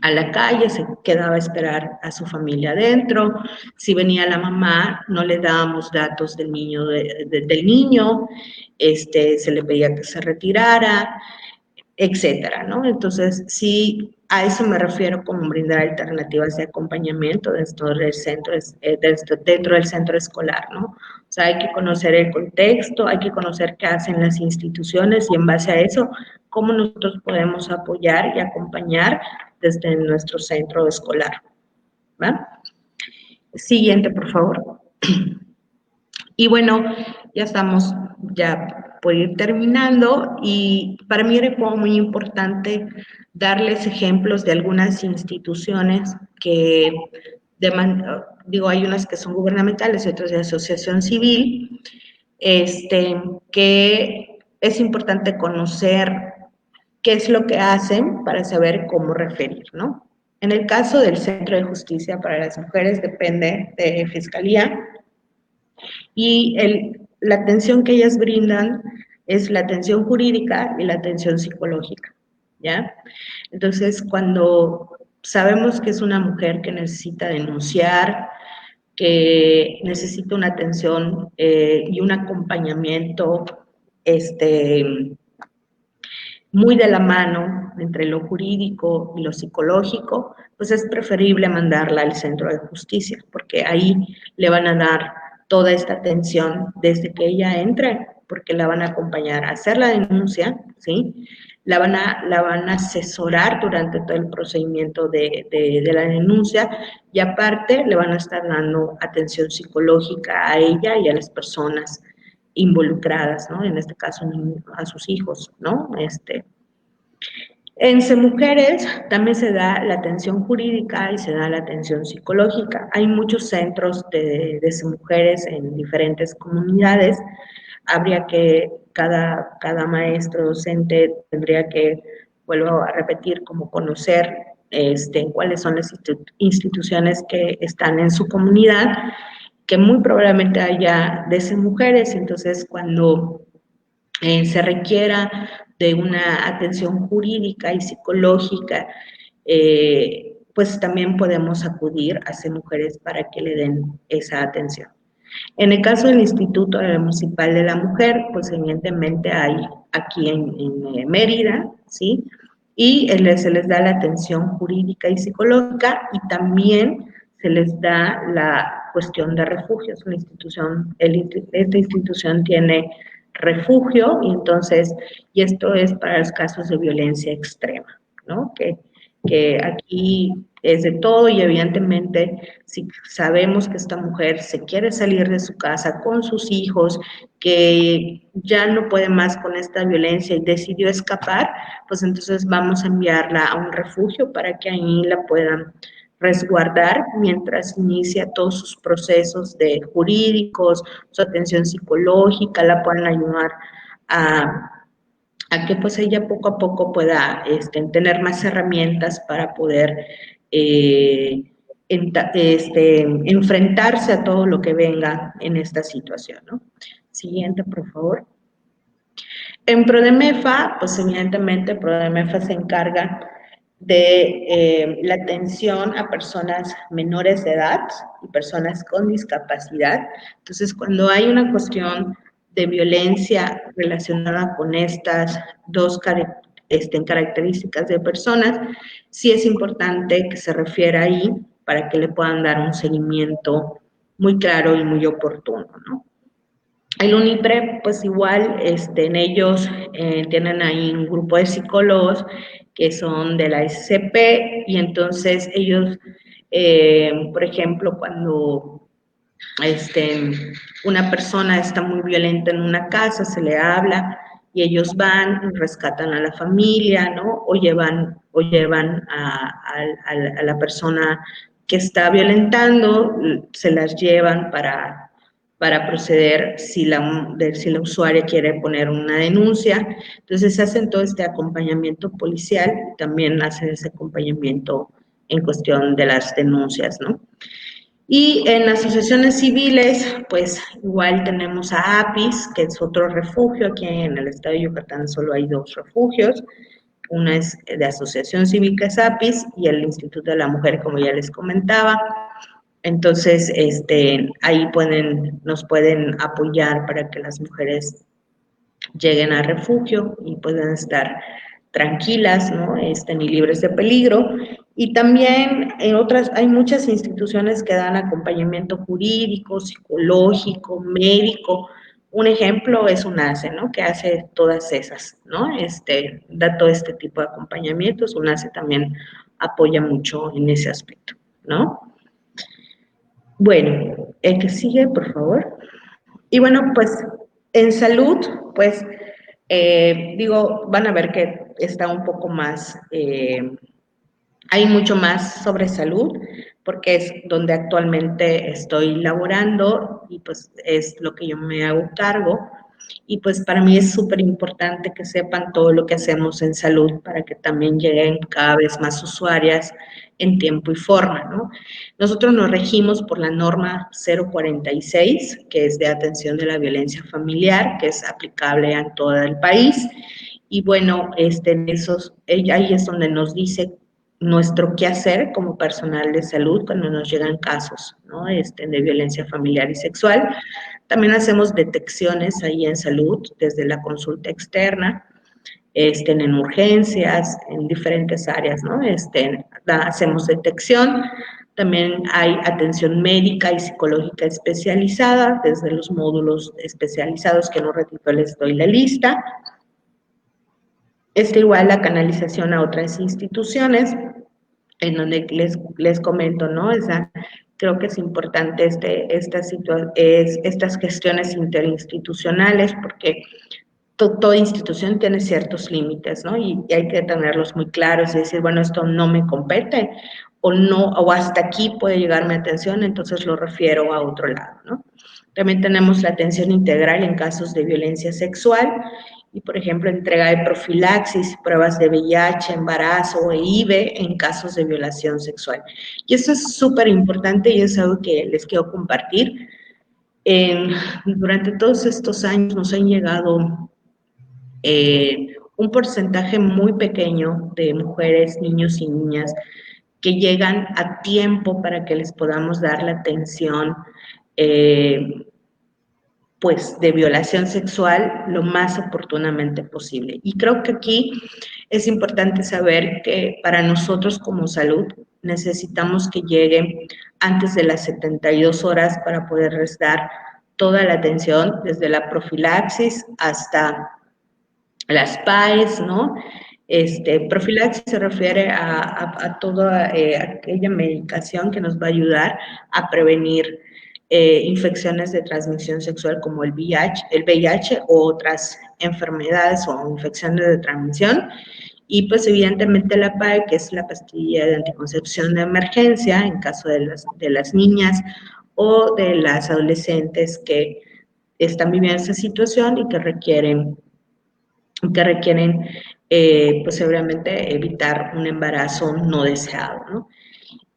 a la calle, se quedaba a esperar a su familia adentro. Si venía la mamá, no le dábamos datos del niño, del niño, se le pedía que se retirara, etcétera, ¿no? Entonces, sí, a eso me refiero como brindar alternativas de acompañamiento dentro del centro escolar, ¿no? O sea, hay que conocer el contexto, hay que conocer qué hacen las instituciones y en base a eso, cómo nosotros podemos apoyar y acompañar desde nuestro centro escolar, ¿va? Siguiente, por favor. Y bueno, ya estamos ya por ir terminando y para mí era como muy importante darles ejemplos de algunas instituciones que digo, hay unas que son gubernamentales y otras de asociación civil, que es importante conocer qué es lo que hacen para saber cómo referir, ¿no? En el caso del Centro de Justicia para las Mujeres depende de Fiscalía, y la atención que ellas brindan es la atención jurídica y la atención psicológica, ¿ya? Entonces, cuando sabemos que es una mujer que necesita denunciar, que necesita una atención y un acompañamiento muy de la mano entre lo jurídico y lo psicológico, pues es preferible mandarla al centro de justicia, porque ahí le van a dar toda esta atención desde que ella entre, porque la van a acompañar a hacer la denuncia, ¿sí? La van a asesorar durante todo el procedimiento de la denuncia y aparte le van a estar dando atención psicológica a ella y a las personas involucradas, ¿no? En este caso a sus hijos, ¿no? En Mujeres también se da la atención jurídica y se da la atención psicológica. Hay muchos centros de Mujeres en diferentes comunidades. Habría que, cada maestro docente tendría que, vuelvo a repetir, como conocer cuáles son las instituciones que están en su comunidad, que muy probablemente haya de Mujeres, entonces cuando se requiera de una atención jurídica y psicológica, pues también podemos acudir a Mujeres para que le den esa atención. En el caso del Instituto Municipal de la Mujer, pues evidentemente hay aquí en Mérida, ¿sí? Y se les da la atención jurídica y psicológica y también se les da la cuestión de refugios. Esta institución tiene refugio y entonces, y esto es para los casos de violencia extrema, ¿no? Que aquí es de todo y evidentemente si sabemos que esta mujer se quiere salir de su casa con sus hijos, que ya no puede más con esta violencia y decidió escapar, pues entonces vamos a enviarla a un refugio para que ahí la puedan resguardar mientras inicia todos sus procesos de jurídicos, su atención psicológica, la puedan ayudar a que pues ella poco a poco pueda tener más herramientas para poder enfrentarse a todo lo que venga en esta situación, ¿no? Siguiente, por favor. En Prodemefa, pues evidentemente Prodemefa se encarga de la atención a personas menores de edad y personas con discapacidad. Entonces, cuando hay una cuestión de violencia relacionada con estas dos características de personas, sí es importante que se refiera ahí para que le puedan dar un seguimiento muy claro y muy oportuno, ¿no? El UNIPREP, pues igual, en ellos tienen ahí un grupo de psicólogos que son de la SCP y entonces ellos, por ejemplo, cuando una persona está muy violenta en una casa, se le habla y ellos van y rescatan a la familia, ¿no? O llevan a la persona que está violentando, se las llevan para proceder si la usuaria quiere poner una denuncia. Entonces hacen todo este acompañamiento policial, también hacen ese acompañamiento en cuestión de las denuncias, ¿no? Y en asociaciones civiles, pues igual tenemos a APIS, que es otro refugio. Aquí en el estado de Yucatán solo hay 2 refugios. Una es de Asociación Civil, que es APIS, y el Instituto de la Mujer, como ya les comentaba. Entonces, ahí nos pueden apoyar para que las mujeres lleguen al refugio y puedan estar tranquilas, ¿no? Y libres de peligro. Y también hay muchas instituciones que dan acompañamiento jurídico, psicológico, médico. Un ejemplo es UNACE, ¿no? Que hace todas esas, ¿no? Da todo este tipo de acompañamientos. UNACE también apoya mucho en ese aspecto, ¿no? Bueno, el que sigue, por favor. Y bueno, pues en salud, pues van a ver que está un poco más, hay mucho más sobre salud, porque es donde actualmente estoy laborando y pues es lo que yo me hago cargo. Y pues para mí es súper importante que sepan todo lo que hacemos en salud para que también lleguen cada vez más usuarias en tiempo y forma, ¿no? Nosotros nos regimos por la norma 046, que es de atención de la violencia familiar, que es aplicable en todo el país. Y bueno, ahí es donde nos dice nuestro qué hacer como personal de salud cuando nos llegan casos, ¿no? De violencia familiar y sexual. También hacemos detecciones ahí en salud, desde la consulta externa, en urgencias, en diferentes áreas, ¿no? Hacemos detección. También hay atención médica y psicológica especializada, desde los módulos especializados, que en un ratito les doy la lista. Igual la canalización a otras instituciones, en donde les comento, ¿no? Creo que es importante estas gestiones interinstitucionales, porque toda institución tiene ciertos límites, ¿no? Y hay que tenerlos muy claros y decir, bueno, esto no me compete, o hasta aquí puede llegar mi atención, entonces lo refiero a otro lado, ¿no? También tenemos la atención integral en casos de violencia sexual y, por ejemplo, entrega de profilaxis, pruebas de VIH, embarazo e IVE en casos de violación sexual. Y eso es súper importante y es algo que les quiero compartir. Durante todos estos años nos han llegado un porcentaje muy pequeño de mujeres, niños y niñas que llegan a tiempo para que les podamos dar la atención pues de violación sexual lo más oportunamente posible. Y creo que aquí es importante saber que para nosotros como salud necesitamos que lleguen antes de las 72 horas para poderles dar toda la atención, desde la profilaxis hasta las PAES, ¿no? Profilaxis se refiere a toda aquella medicación que nos va a ayudar a prevenir infecciones de transmisión sexual como el VIH o otras enfermedades o infecciones de transmisión. Y pues evidentemente la PAE, que es la pastilla de anticoncepción de emergencia en caso de las niñas o de las adolescentes que están viviendo esa situación y que requieren pues seguramente evitar un embarazo no deseado, ¿no?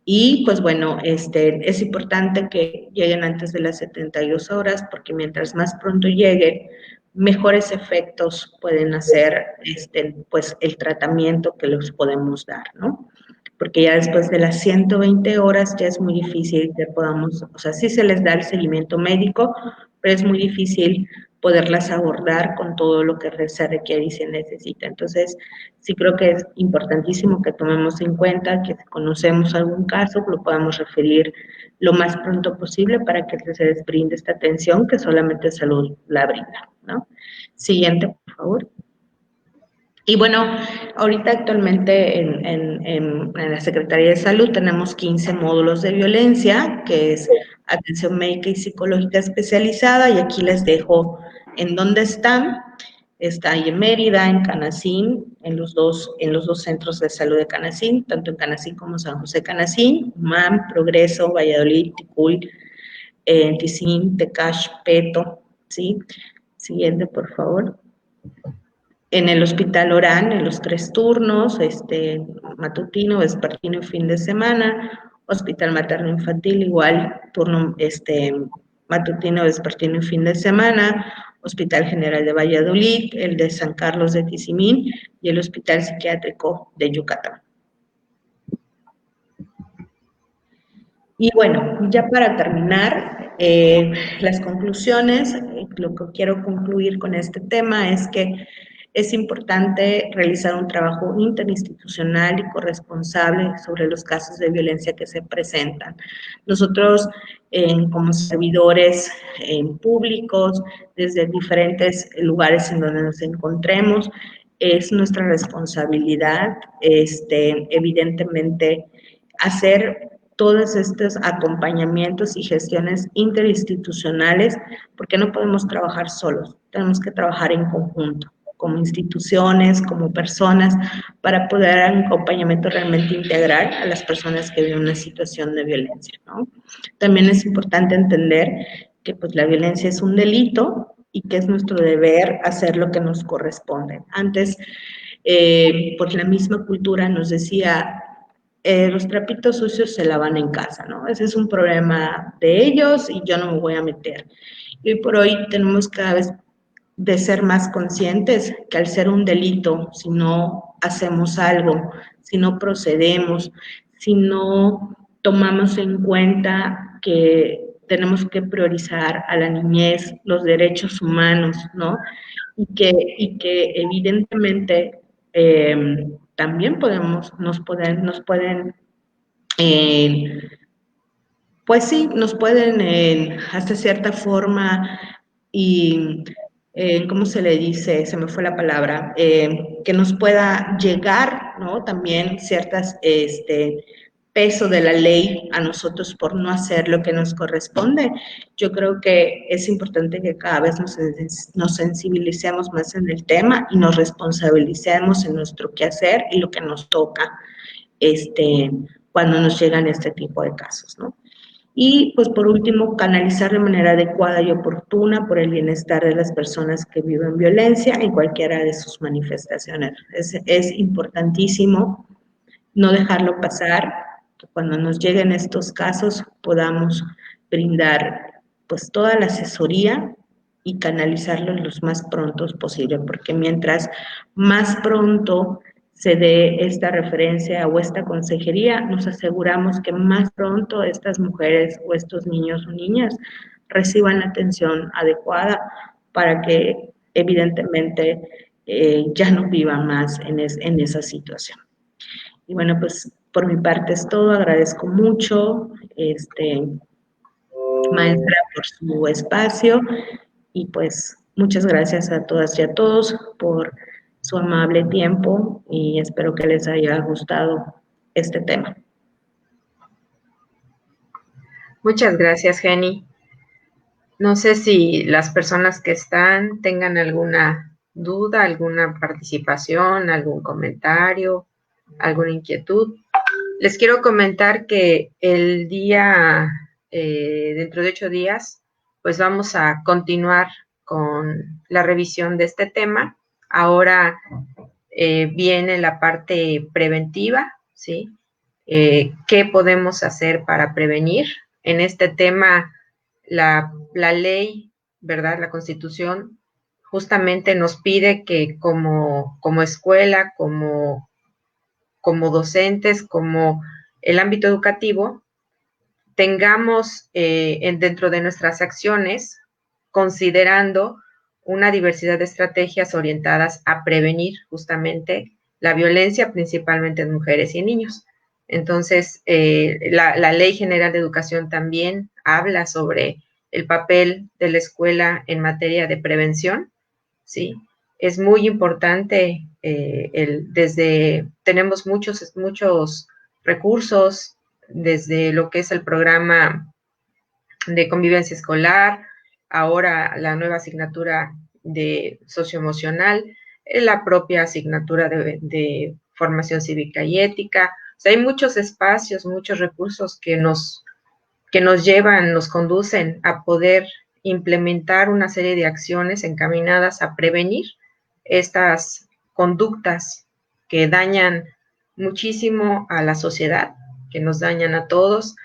Y pues bueno, es importante que lleguen antes de las 72 horas porque mientras más pronto lleguen, mejores efectos pueden hacer pues el tratamiento que les podemos dar, ¿no? Porque ya después de las 120 horas ya es muy difícil que podamos, o sea, sí se les da el seguimiento médico, pero es muy difícil poderlas abordar con todo lo que se requiere y se necesita. Entonces, sí creo que es importantísimo que tomemos en cuenta que si conocemos algún caso, lo podamos referir lo más pronto posible para que se les brinde esta atención que solamente salud la brinda, ¿no? Siguiente, por favor. Y bueno, ahorita actualmente en la Secretaría de Salud tenemos 15 módulos de violencia, que es atención médica y psicológica especializada, y aquí les dejo en dónde están. Está ahí en Mérida, en Canacín, en los dos centros de salud de Canacín, tanto en Canacín como San José Canacín, UMAM, Progreso, Valladolid, Ticul, Ticín, Tecash, Peto, ¿sí? Siguiente, por favor. En el Hospital Orán, en los 3 turnos, matutino, vespertino y fin de semana. Hospital Materno Infantil, igual, turno matutino, vespertino y fin de semana. Hospital General de Valladolid, el de San Carlos de Tizimín y el Hospital Psiquiátrico de Yucatán. Y bueno, ya para terminar, las conclusiones, lo que quiero concluir con este tema es que es importante realizar un trabajo interinstitucional y corresponsable sobre los casos de violencia que se presentan. Nosotros, como servidores públicos, desde diferentes lugares en donde nos encontremos, es nuestra responsabilidad, evidentemente, hacer todos estos acompañamientos y gestiones interinstitucionales, porque no podemos trabajar solos, tenemos que trabajar en conjunto, como instituciones, como personas, para poder dar un acompañamiento realmente integral a las personas que viven una situación de violencia, ¿no? También es importante entender que pues, la violencia es un delito y que es nuestro deber hacer lo que nos corresponde. Antes, pues la misma cultura nos decía, los trapitos sucios se lavan en casa, ¿no? Ese es un problema de ellos y yo no me voy a meter. Y hoy por hoy tenemos cada vez de ser más conscientes que al ser un delito, si no hacemos algo, si no procedemos, si no tomamos en cuenta que tenemos que priorizar a la niñez, los derechos humanos, ¿no? Y que evidentemente también nos pueden pues sí, nos pueden hasta cierta forma y, ¿cómo se le dice? Se me fue la palabra, que nos pueda llegar, ¿no? También ciertas, peso de la ley a nosotros por no hacer lo que nos corresponde. Yo creo que es importante que cada vez nos sensibilicemos más en el tema y nos responsabilicemos en nuestro quehacer y lo que nos toca, cuando nos llegan este tipo de casos, ¿no? Y pues por último, canalizar de manera adecuada y oportuna por el bienestar de las personas que viven violencia en cualquiera de sus manifestaciones. Es importantísimo no dejarlo pasar, que cuando nos lleguen estos casos podamos brindar pues toda la asesoría y canalizarlos lo más pronto posible, porque mientras más pronto se dé esta referencia o esta consejería, nos aseguramos que más pronto estas mujeres o estos niños o niñas reciban la atención adecuada para que evidentemente ya no vivan más en esa situación. Y bueno, pues por mi parte es todo, agradezco mucho, maestra, por su espacio y pues muchas gracias a todas y a todos por su amable tiempo y espero que les haya gustado este tema. Muchas gracias, Jenny. No sé si las personas que están tengan alguna duda, alguna participación, algún comentario, alguna inquietud. Les quiero comentar que el día, dentro de 8 días, pues vamos a continuar con la revisión de este tema. Ahora viene la parte preventiva, ¿sí? ¿Qué podemos hacer para prevenir? En este tema, la ley, ¿verdad? La Constitución justamente nos pide que como escuela, como docentes, como el ámbito educativo, tengamos dentro de nuestras acciones, considerando una diversidad de estrategias orientadas a prevenir justamente la violencia, principalmente en mujeres y en niños. Entonces, la Ley General de Educación también habla sobre el papel de la escuela en materia de prevención, ¿sí? Es muy importante, tenemos muchos recursos, desde lo que es el programa de convivencia escolar, ahora la nueva asignatura de socioemocional, la propia asignatura de formación cívica y ética. O sea, hay muchos espacios, muchos recursos que nos llevan, nos conducen a poder implementar una serie de acciones encaminadas a prevenir estas conductas que dañan muchísimo a la sociedad, que nos dañan a todos,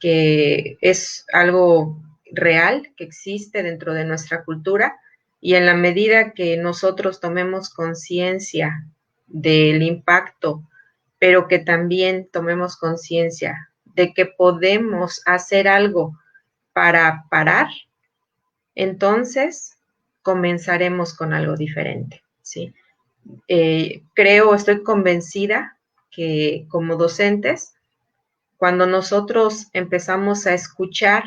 que es algo real, que existe dentro de nuestra cultura, y en la medida que nosotros tomemos conciencia del impacto, pero que también tomemos conciencia de que podemos hacer algo para parar, entonces comenzaremos con algo diferente, ¿sí? Estoy convencida que como docentes, cuando nosotros empezamos a escuchar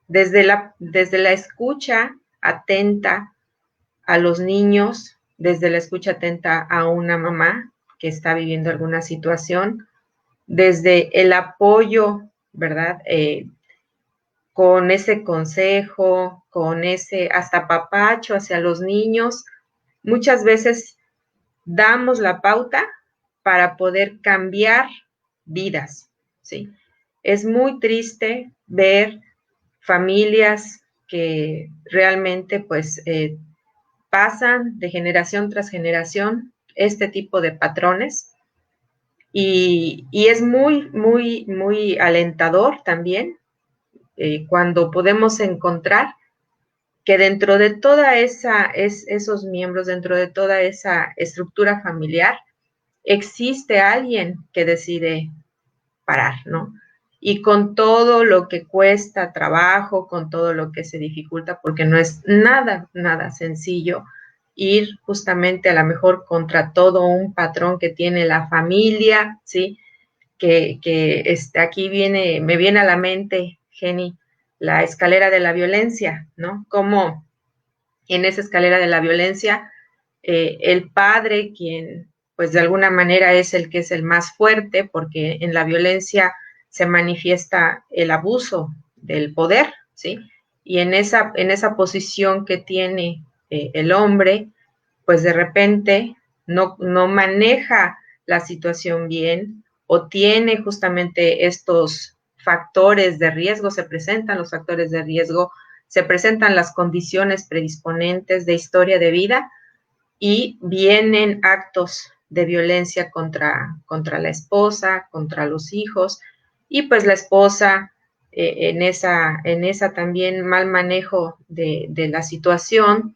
desde la escucha atenta a los niños, desde la escucha atenta a una mamá que está viviendo alguna situación, desde el apoyo, ¿verdad? Con ese consejo, con ese hasta papacho hacia los niños, muchas veces damos la pauta para poder cambiar vidas, ¿sí? Es muy triste ver familias que realmente pues pasan de generación tras generación este tipo de patrones y es muy, muy, muy alentador también cuando podemos encontrar que dentro de toda esos miembros, dentro de toda esa estructura familiar, existe alguien que decide parar, ¿no? Y con todo lo que cuesta trabajo, con todo lo que se dificulta, porque no es nada, nada sencillo ir justamente a lo mejor contra todo un patrón que tiene la familia, ¿sí? Que aquí me viene a la mente, Jenny, la escalera de la violencia, ¿no? Como en esa escalera de la violencia, el padre, quien pues de alguna manera es el que es el más fuerte, porque en la violencia se manifiesta el abuso del poder, ¿sí? Y en esa posición que tiene el hombre, pues de repente no maneja la situación bien o tiene justamente estos factores de riesgo, se presentan los factores de riesgo, se presentan las condiciones predisponentes de historia de vida y vienen actos de violencia contra la esposa, contra los hijos, y pues la esposa en esa también mal manejo de la situación,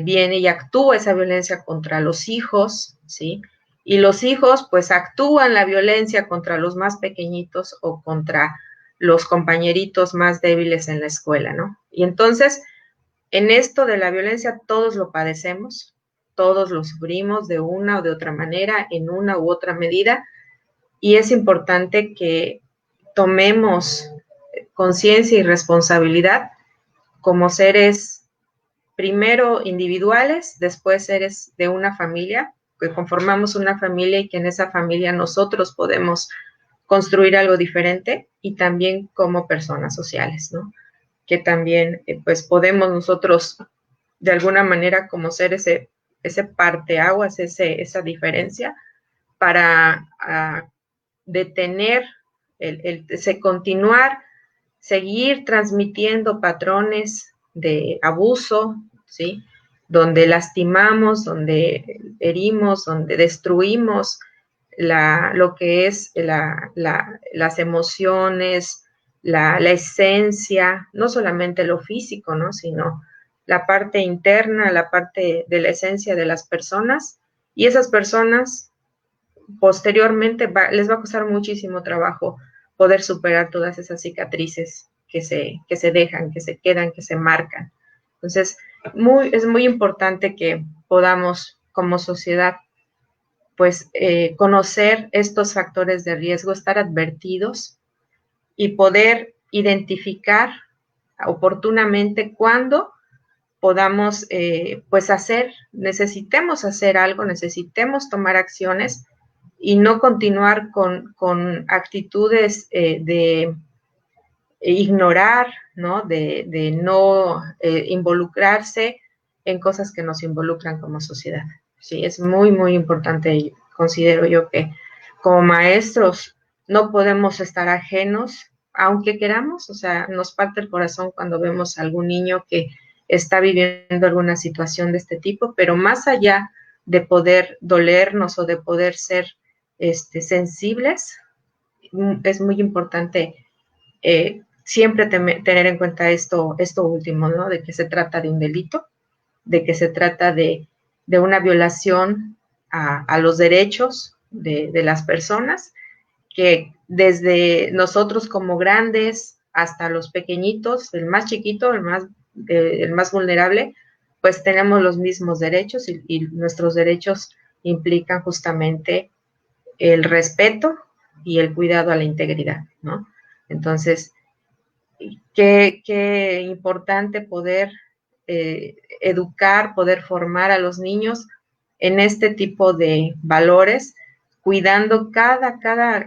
viene y actúa esa violencia contra los hijos, ¿sí? Y los hijos pues actúan la violencia contra los más pequeñitos o contra los compañeritos más débiles en la escuela, ¿no? Y entonces, en esto de la violencia todos lo padecemos, todos lo sufrimos de una o de otra manera, en una u otra medida, y es importante que tomemos conciencia y responsabilidad como seres primero individuales, después seres de una familia, que conformamos una familia y que en esa familia nosotros podemos construir algo diferente, y también como personas sociales, ¿no? Que también pues podemos nosotros de alguna manera como ser ese parteaguas, esa diferencia para detener, continuar, seguir transmitiendo patrones de abuso, ¿sí? Donde lastimamos, donde herimos, donde destruimos lo que es las emociones, la esencia, no solamente lo físico, ¿no? Sino la parte interna, la parte de la esencia de las personas, y esas personas posteriormente les va a costar muchísimo trabajo poder superar todas esas cicatrices que se dejan, que se quedan, que se marcan. Entonces, es muy importante que podamos como sociedad pues conocer estos factores de riesgo, estar advertidos y poder identificar oportunamente cuándo podamos pues necesitemos hacer algo, necesitemos tomar acciones y no continuar con actitudes de ignorar, ¿no? De no involucrarse en cosas que nos involucran como sociedad. Sí, es muy, muy importante, considero yo, que como maestros no podemos estar ajenos, aunque queramos, o sea, nos parte el corazón cuando vemos a algún niño que está viviendo alguna situación de este tipo, pero más allá de poder dolernos o de poder ser sensibles, es muy importante siempre tener en cuenta esto último, ¿no? De que se trata de un delito, de que se trata de una violación a los derechos de las personas, que desde nosotros como grandes hasta los pequeñitos, el más chiquito, el más vulnerable, pues tenemos los mismos derechos y nuestros derechos implican justamente el respeto y el cuidado a la integridad, ¿no? Entonces, qué importante poder educar, poder formar a los niños en este tipo de valores, cuidando cada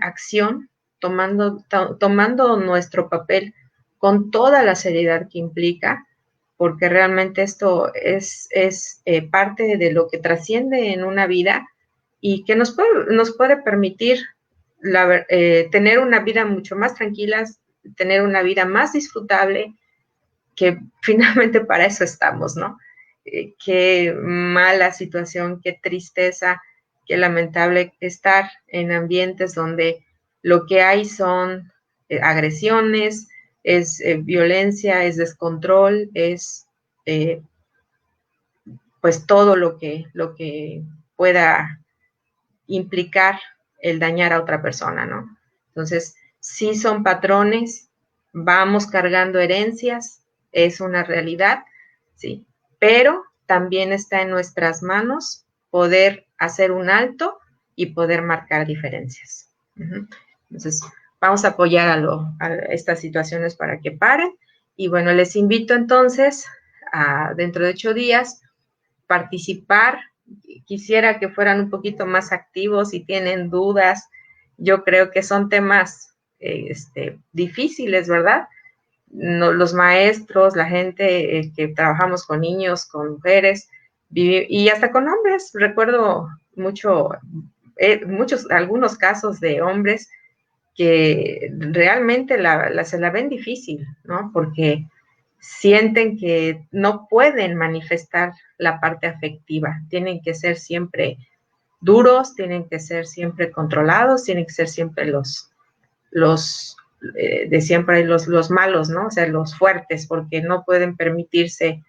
acción, tomando nuestro papel con toda la seriedad que implica, porque realmente esto es parte de lo que trasciende en una vida y que nos puede permitir tener una vida mucho más tranquila, tener una vida más disfrutable, que finalmente para eso estamos, ¿no? Qué mala situación, qué tristeza, qué lamentable estar en ambientes donde lo que hay son agresiones, es violencia, es descontrol, es pues todo lo que pueda implicar el dañar a otra persona, ¿no? Entonces, sí son patrones, vamos cargando herencias, es una realidad, sí, pero también está en nuestras manos poder hacer un alto y poder marcar diferencias. Entonces, vamos a apoyar a estas situaciones para que paren. Y bueno, les invito entonces a dentro de 8 días participar. Quisiera que fueran un poquito más activos si tienen dudas. Yo creo que son temas difíciles, ¿verdad? No, los maestros, la gente que trabajamos con niños, con mujeres y hasta con hombres. Recuerdo algunos casos de hombres que realmente se la ven difícil, ¿no? Porque sienten que no pueden manifestar la parte afectiva, tienen que ser siempre duros, tienen que ser siempre controlados, tienen que ser siempre los de siempre los malos, ¿no? O sea, los fuertes, porque no pueden permitirse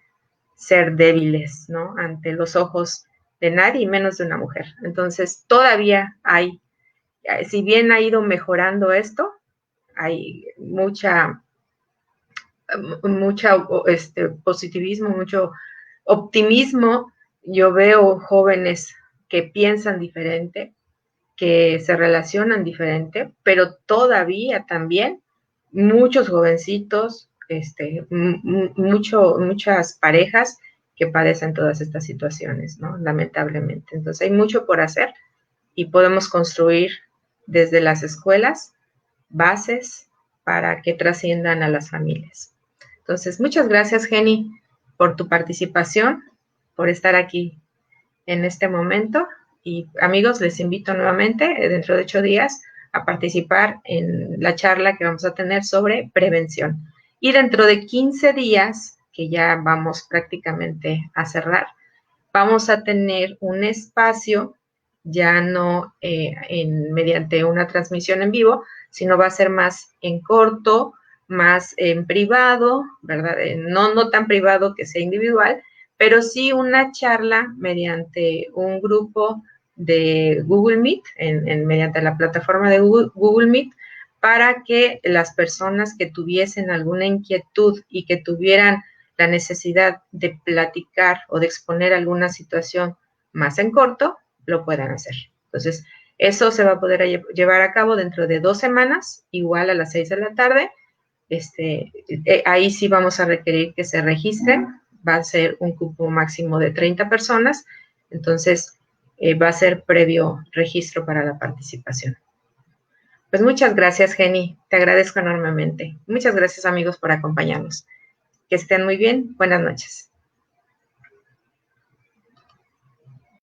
ser débiles, ¿no? Ante los ojos de nadie y menos de una mujer. Entonces, todavía hay, si bien ha ido mejorando esto, hay mucha positivismo, mucho optimismo. Yo veo jóvenes que piensan diferente, que se relacionan diferente, pero todavía también muchos jovencitos, muchas parejas que padecen todas estas situaciones, ¿no? Lamentablemente. Entonces hay mucho por hacer y podemos construir desde las escuelas bases para que trasciendan a las familias. Entonces, muchas gracias, Jenny. por tu participación, por estar aquí en este momento. Y amigos, les invito nuevamente dentro de 8 días a participar en la charla que vamos a tener sobre prevención. Y dentro de 15 días, que ya vamos prácticamente a cerrar, vamos a tener un espacio, ya no mediante una transmisión en vivo, sino va a ser más en corto, más en privado, ¿verdad? No tan privado que sea individual, pero sí una charla mediante un grupo de Google Meet, mediante la plataforma de Google Meet, para que las personas que tuviesen alguna inquietud y que tuvieran la necesidad de platicar o de exponer alguna situación más en corto, lo puedan hacer. Entonces, eso se va a poder llevar a cabo dentro de 2 semanas, igual a las 6 de la tarde. Ahí sí vamos a requerir que se registren, va a ser un cupo máximo de 30 personas, entonces va a ser previo registro para la participación. Pues muchas gracias, Jenny, te agradezco enormemente. Muchas gracias, amigos, por acompañarnos. Que estén muy bien, buenas noches.